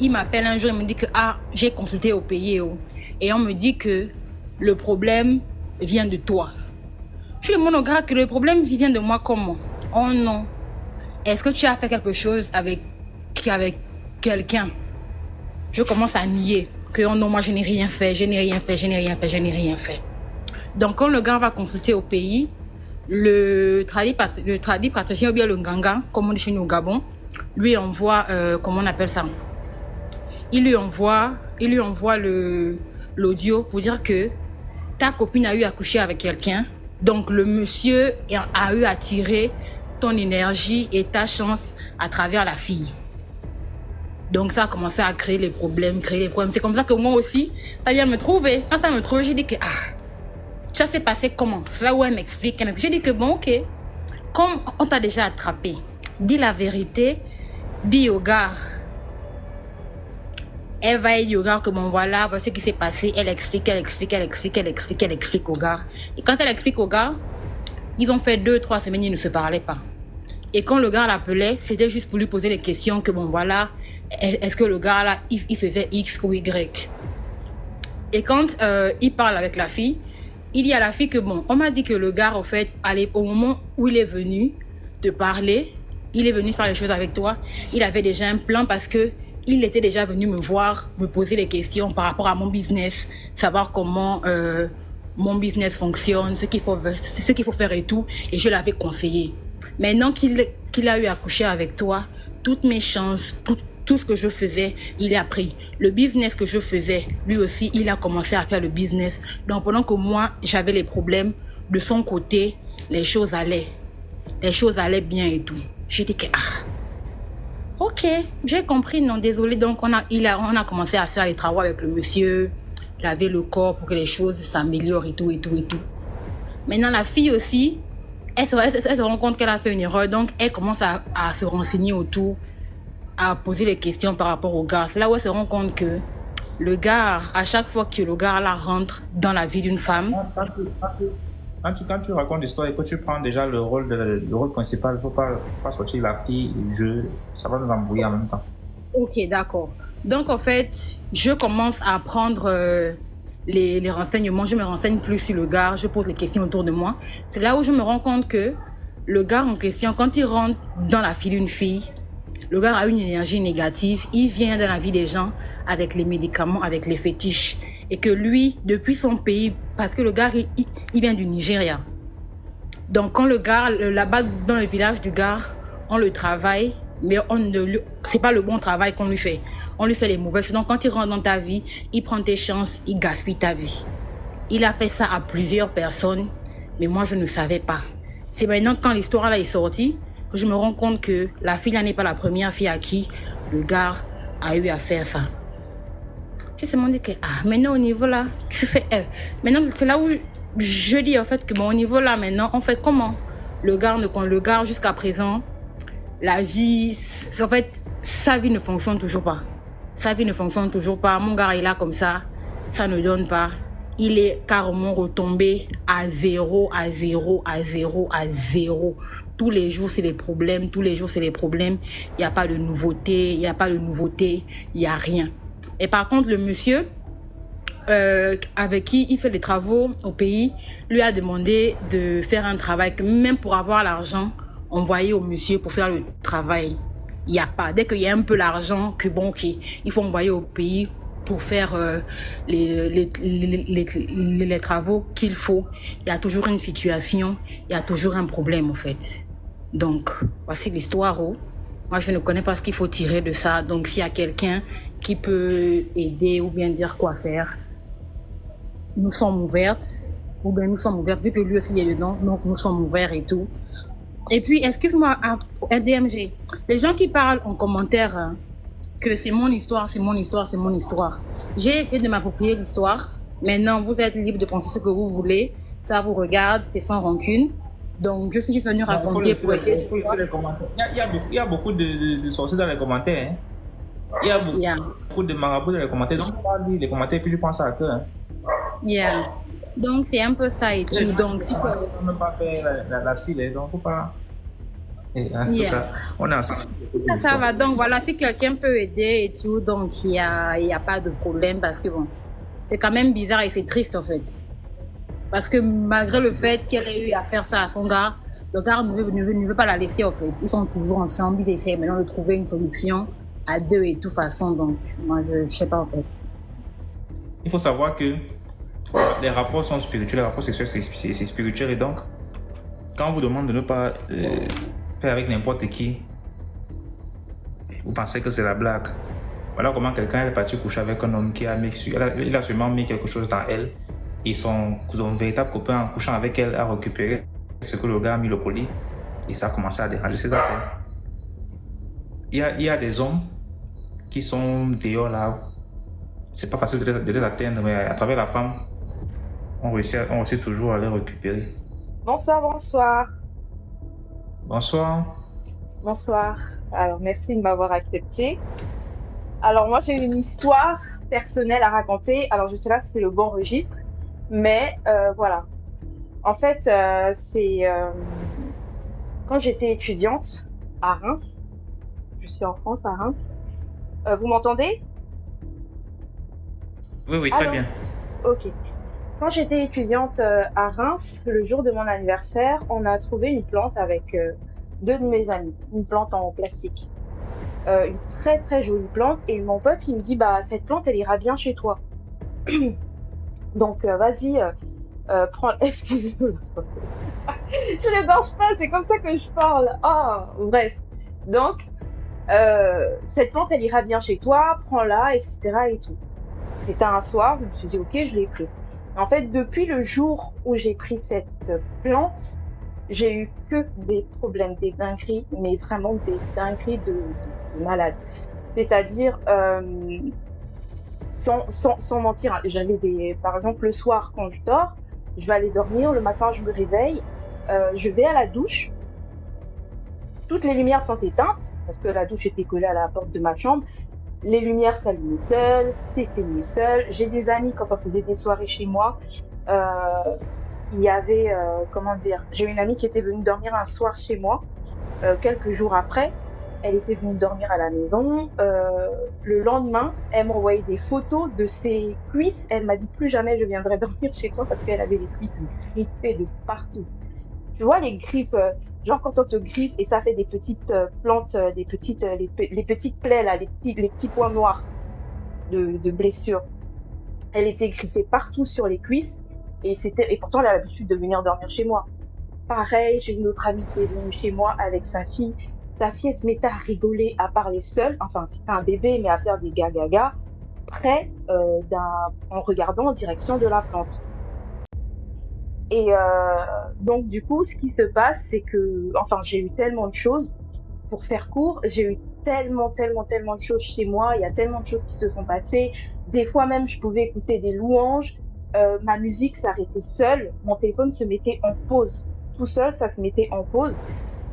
Speaker 6: il m'appelle un jour, il me dit que j'ai consulté au pays et on me dit que le problème vient de toi. Je lui demande au gars que le problème vient de moi comment? Oh non. Est-ce que tu as fait quelque chose avec quelqu'un? Je commence à nier que oh non, moi je n'ai rien fait. Donc quand le gars va consulter au pays, le tradit praticien ou bien le nganga, comme on dit chez nous au Gabon, lui envoie, comment on appelle ça? Il lui envoie l'audio pour dire que ta copine a eu à coucher avec quelqu'un. Donc, le monsieur a eu à tirer ton énergie et ta chance à travers la fille. Donc, ça a commencé à créer les problèmes. C'est comme ça que moi aussi, ça vient me trouver. Quand ça me trouve, j'ai dit que, ça s'est passé comment? C'est là où elle m'explique. J'ai dit que, bon, ok, comme on t'a déjà attrapé, dis la vérité, dis au gars. Elle va dire au gars que bon voilà ce qui s'est passé. Elle explique au gars. Et quand elle explique au gars, ils ont fait 2-3 semaines, ils ne se parlaient pas. Et quand le gars l'appelait, c'était juste pour lui poser des questions que bon voilà, est-ce que le gars là, il faisait X ou Y. Et quand il parle avec la fille, il dit à la fille que bon, on m'a dit que le gars au fait, au moment où il est venu te parler, il est venu faire les choses avec toi, il avait déjà un plan parce que il était déjà venu me voir, me poser des questions par rapport à mon business, savoir comment mon business fonctionne, ce qu'il faut faire et tout. Et je l'avais conseillé. Maintenant qu'il a eu à coucher avec toi, toutes mes chances, tout ce que je faisais, il a pris. Le business que je faisais, lui aussi, il a commencé à faire le business. Donc pendant que moi, j'avais les problèmes, de son côté, les choses allaient bien et tout. J'ai dit que ok, j'ai compris, non, désolé. Donc, on a commencé à faire les travaux avec le monsieur, laver le corps pour que les choses s'améliorent et tout. Maintenant, la fille aussi, elle se rend compte qu'elle a fait une erreur. Donc, elle commence à se renseigner autour, à poser des questions par rapport au gars. C'est là où elle se rend compte que le gars, à chaque fois que le gars là rentre dans la vie d'une femme...
Speaker 1: Quand tu racontes l'histoire et que tu prends déjà le rôle principal, il ne faut pas sortir la fille, ça va nous embrouiller en même temps.
Speaker 6: Ok, d'accord. Donc, en fait, je commence à prendre les renseignements. Je me renseigne plus sur le gars. Je pose les questions autour de moi. C'est là où je me rends compte que le gars en question, quand il rentre dans la vie d'une fille, le gars a une énergie négative. Il vient dans la vie des gens avec les médicaments, avec les fétiches. Et que lui, depuis son pays, parce que le gars, il vient du Nigeria. Donc, quand le gars, là-bas, dans le village du gars, on le travaille, mais c'est pas le bon travail qu'on lui fait. On lui fait les mauvaises choses. Donc, quand il rentre dans ta vie, il prend tes chances, il gaspille ta vie. Il a fait ça à plusieurs personnes, mais moi, je ne savais pas. C'est maintenant, quand l'histoire là est sortie, que je me rends compte que la fille là n'est pas la première fille à qui le gars a eu à faire ça. Je me suis demandé que, maintenant au niveau là, tu fais maintenant, c'est là où je dis en fait que bon, au niveau là, maintenant, on fait comment? Le gars jusqu'à présent, la vie, en fait, sa vie ne fonctionne toujours pas. Mon gars est là comme ça ne donne pas. Il est carrément retombé à zéro. Tous les jours, c'est des problèmes. Il n'y a pas de nouveauté, il n'y a rien. Et par contre, le monsieur avec qui il fait les travaux au pays, lui a demandé de faire un travail que même pour avoir l'argent envoyé au monsieur pour faire le travail, il n'y a pas. Dès qu'il y a un peu l'argent, que bon, il faut envoyer au pays pour faire les travaux qu'il faut. Il y a toujours une situation, il y a toujours un problème en fait. Donc, voici l'histoire. Moi, je ne connais pas ce qu'il faut tirer de ça. Donc, s'il y a quelqu'un qui peut aider ou bien dire quoi faire, nous sommes ouvertes. Ou bien nous sommes ouvertes, vu que lui aussi est dedans, donc nous sommes ouverts et tout. Et puis, excuse-moi, RDMG, les gens qui parlent en commentaire que c'est mon histoire, c'est mon histoire, c'est mon histoire. J'ai essayé de m'approprier l'histoire. Maintenant, vous êtes libre de penser ce que vous voulez. Ça vous regarde, c'est sans rancune. Donc, je suis juste venue raconter pour essayer.
Speaker 1: Il y a beaucoup de sorciers dans les commentaires. Hein. Il y a beaucoup de marabouts dans les commentaires. Donc, on va lire les commentaires et puis je pense à cœur.
Speaker 6: Hein. Donc, c'est un peu ça et tout. Donc, si
Speaker 1: on ne peut pas faire la cible, donc faut pas. Et en tout cas, on est ensemble.
Speaker 6: Ça va. Donc, voilà, si quelqu'un peut aider et tout, donc il y a pas de problème parce que bon, c'est quand même bizarre et c'est triste en fait. Parce que malgré le fait qu'elle ait eu à faire ça à son gars, le gars ne veut pas la laisser en fait. Ils sont toujours ensemble, ils essaient maintenant de trouver une solution à deux et de toute façon. Donc, moi, je sais pas en fait.
Speaker 1: Il faut savoir que les rapports sont spirituels, les rapports sexuels c'est spirituel et donc quand on vous demande de ne pas faire avec n'importe qui, vous pensez que c'est la blague. Voilà comment quelqu'un est parti coucher avec un homme qui a mis, il a sûrement mis quelque chose dans elle et son véritable copain en couchant avec elle a récupéré ce que le gars a mis le colis et ça a commencé à déranger ses affaires. Il y a des hommes qui sont dehors là, c'est pas facile de les atteindre, mais à travers la femme, on réussit toujours à les récupérer.
Speaker 7: Bonsoir.
Speaker 1: Bonsoir.
Speaker 7: Alors, merci de m'avoir accepté. Alors, moi, j'ai une histoire personnelle à raconter. Alors, je sais pas si c'est le bon registre, mais voilà. En fait, c'est quand j'étais étudiante à Reims. Je suis en France, à Reims. Vous m'entendez?
Speaker 1: Oui, très bien.
Speaker 7: Ok. Quand j'étais étudiante à Reims, le jour de mon anniversaire, on a trouvé une plante avec deux de mes amis, une plante en plastique. Une très très jolie plante et mon pote il me dit bah cette plante elle ira bien chez toi. Donc vas-y prends. Excusez-moi. Je ne dors pas, c'est comme ça que je parle. Bref. Donc cette plante elle ira bien chez toi, prends-la, etc. et tout. C'était un soir, je me suis dit ok, je l'ai prise. En fait, depuis le jour où j'ai pris cette plante, j'ai eu que des problèmes, des dingueries, mais vraiment des dingueries de malade. C'est-à-dire, sans mentir, j'avais par exemple, le soir quand je dors, je vais aller dormir, le matin je me réveille, je vais à la douche, toutes les lumières sont éteintes, parce que la douche était collée à la porte de ma chambre, les lumières s'allumaient seules, s'éteignaient seules. J'ai des amis, quand on faisait des soirées chez moi, il y avait, j'ai une amie qui était venue dormir un soir chez moi, quelques jours après, elle était venue dormir à la maison. Le lendemain, elle m'envoyait des photos de ses cuisses. Elle m'a dit plus jamais je viendrai dormir chez toi parce qu'elle avait les cuisses griffées de partout. Tu vois les griffes, genre quand on te griffe et ça fait des petites plantes, les petites plaies là, les petits points noirs de blessures. Elle était griffée partout sur les cuisses et pourtant elle a l'habitude de venir dormir chez moi. Pareil, j'ai une autre amie qui est venue chez moi avec sa fille. Sa fille, elle se mettait à rigoler, à parler seule. Enfin, c'était un bébé, mais à faire des gaga, près en regardant en direction de la plante. Et donc, du coup, ce qui se passe, c'est que, j'ai eu tellement de choses. Pour faire court, j'ai eu tellement de choses chez moi. Il y a tellement de choses qui se sont passées. Des fois même, je pouvais écouter des louanges. Ma musique s'arrêtait seule. Mon téléphone se mettait en pause. Tout seul, ça se mettait en pause.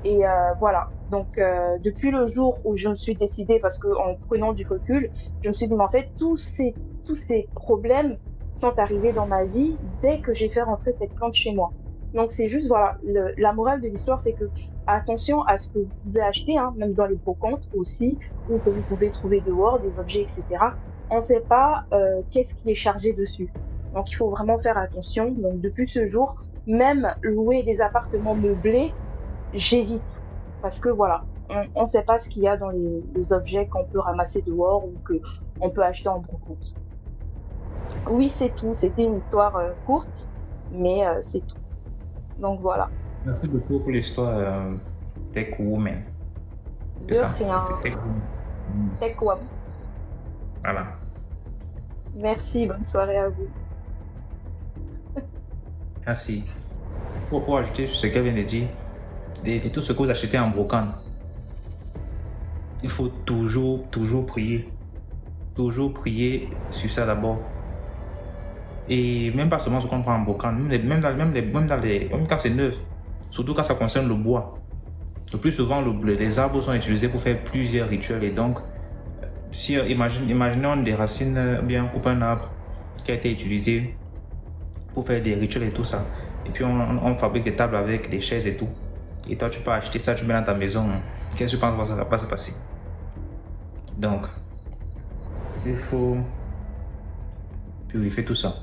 Speaker 7: Et voilà. Donc, depuis le jour où je me suis décidée, parce qu'en prenant du recul, je me suis dit, mais en fait, tous ces problèmes sont arrivés dans ma vie dès que j'ai fait rentrer cette plante chez moi. Donc, c'est juste, voilà, la morale de l'histoire, c'est que attention à ce que vous pouvez acheter, hein, même dans les brocantes aussi, ou que vous pouvez trouver dehors, des objets, etc. On ne sait pas qu'est-ce qui est chargé dessus. Donc, il faut vraiment faire attention. Donc, depuis ce jour, même louer des appartements meublés, j'évite. Parce que voilà, on sait pas ce qu'il y a dans les objets qu'on peut ramasser dehors ou qu'on peut acheter en brocante. Oui, c'est tout. C'était une histoire courte, mais c'est tout. Donc voilà.
Speaker 1: Merci beaucoup pour l'histoire Tech Woman.
Speaker 7: De rien.
Speaker 1: Tech Woman.
Speaker 7: Tech Woman.
Speaker 1: Voilà.
Speaker 7: Merci, bonne soirée à vous.
Speaker 1: Merci. Pour ajouter sur ce qu'elle vient de dire, de tout ce que vous achetez en brocante, il faut toujours prier. Toujours prier sur ça d'abord. Et même pas seulement ce qu'on prend en brocante, même quand c'est neuf, surtout quand ça concerne le bois. Le plus souvent, les arbres sont utilisés pour faire plusieurs rituels. Et donc, si imaginons des racines, bien on coupe un arbre qui a été utilisé pour faire des rituels et tout ça. Et puis on fabrique des tables avec des chaises et tout. Et toi, tu peux acheter ça, tu mets dans ta maison. Qu'est-ce que tu penses que ça va se passer? Donc, il faut purifier tout ça.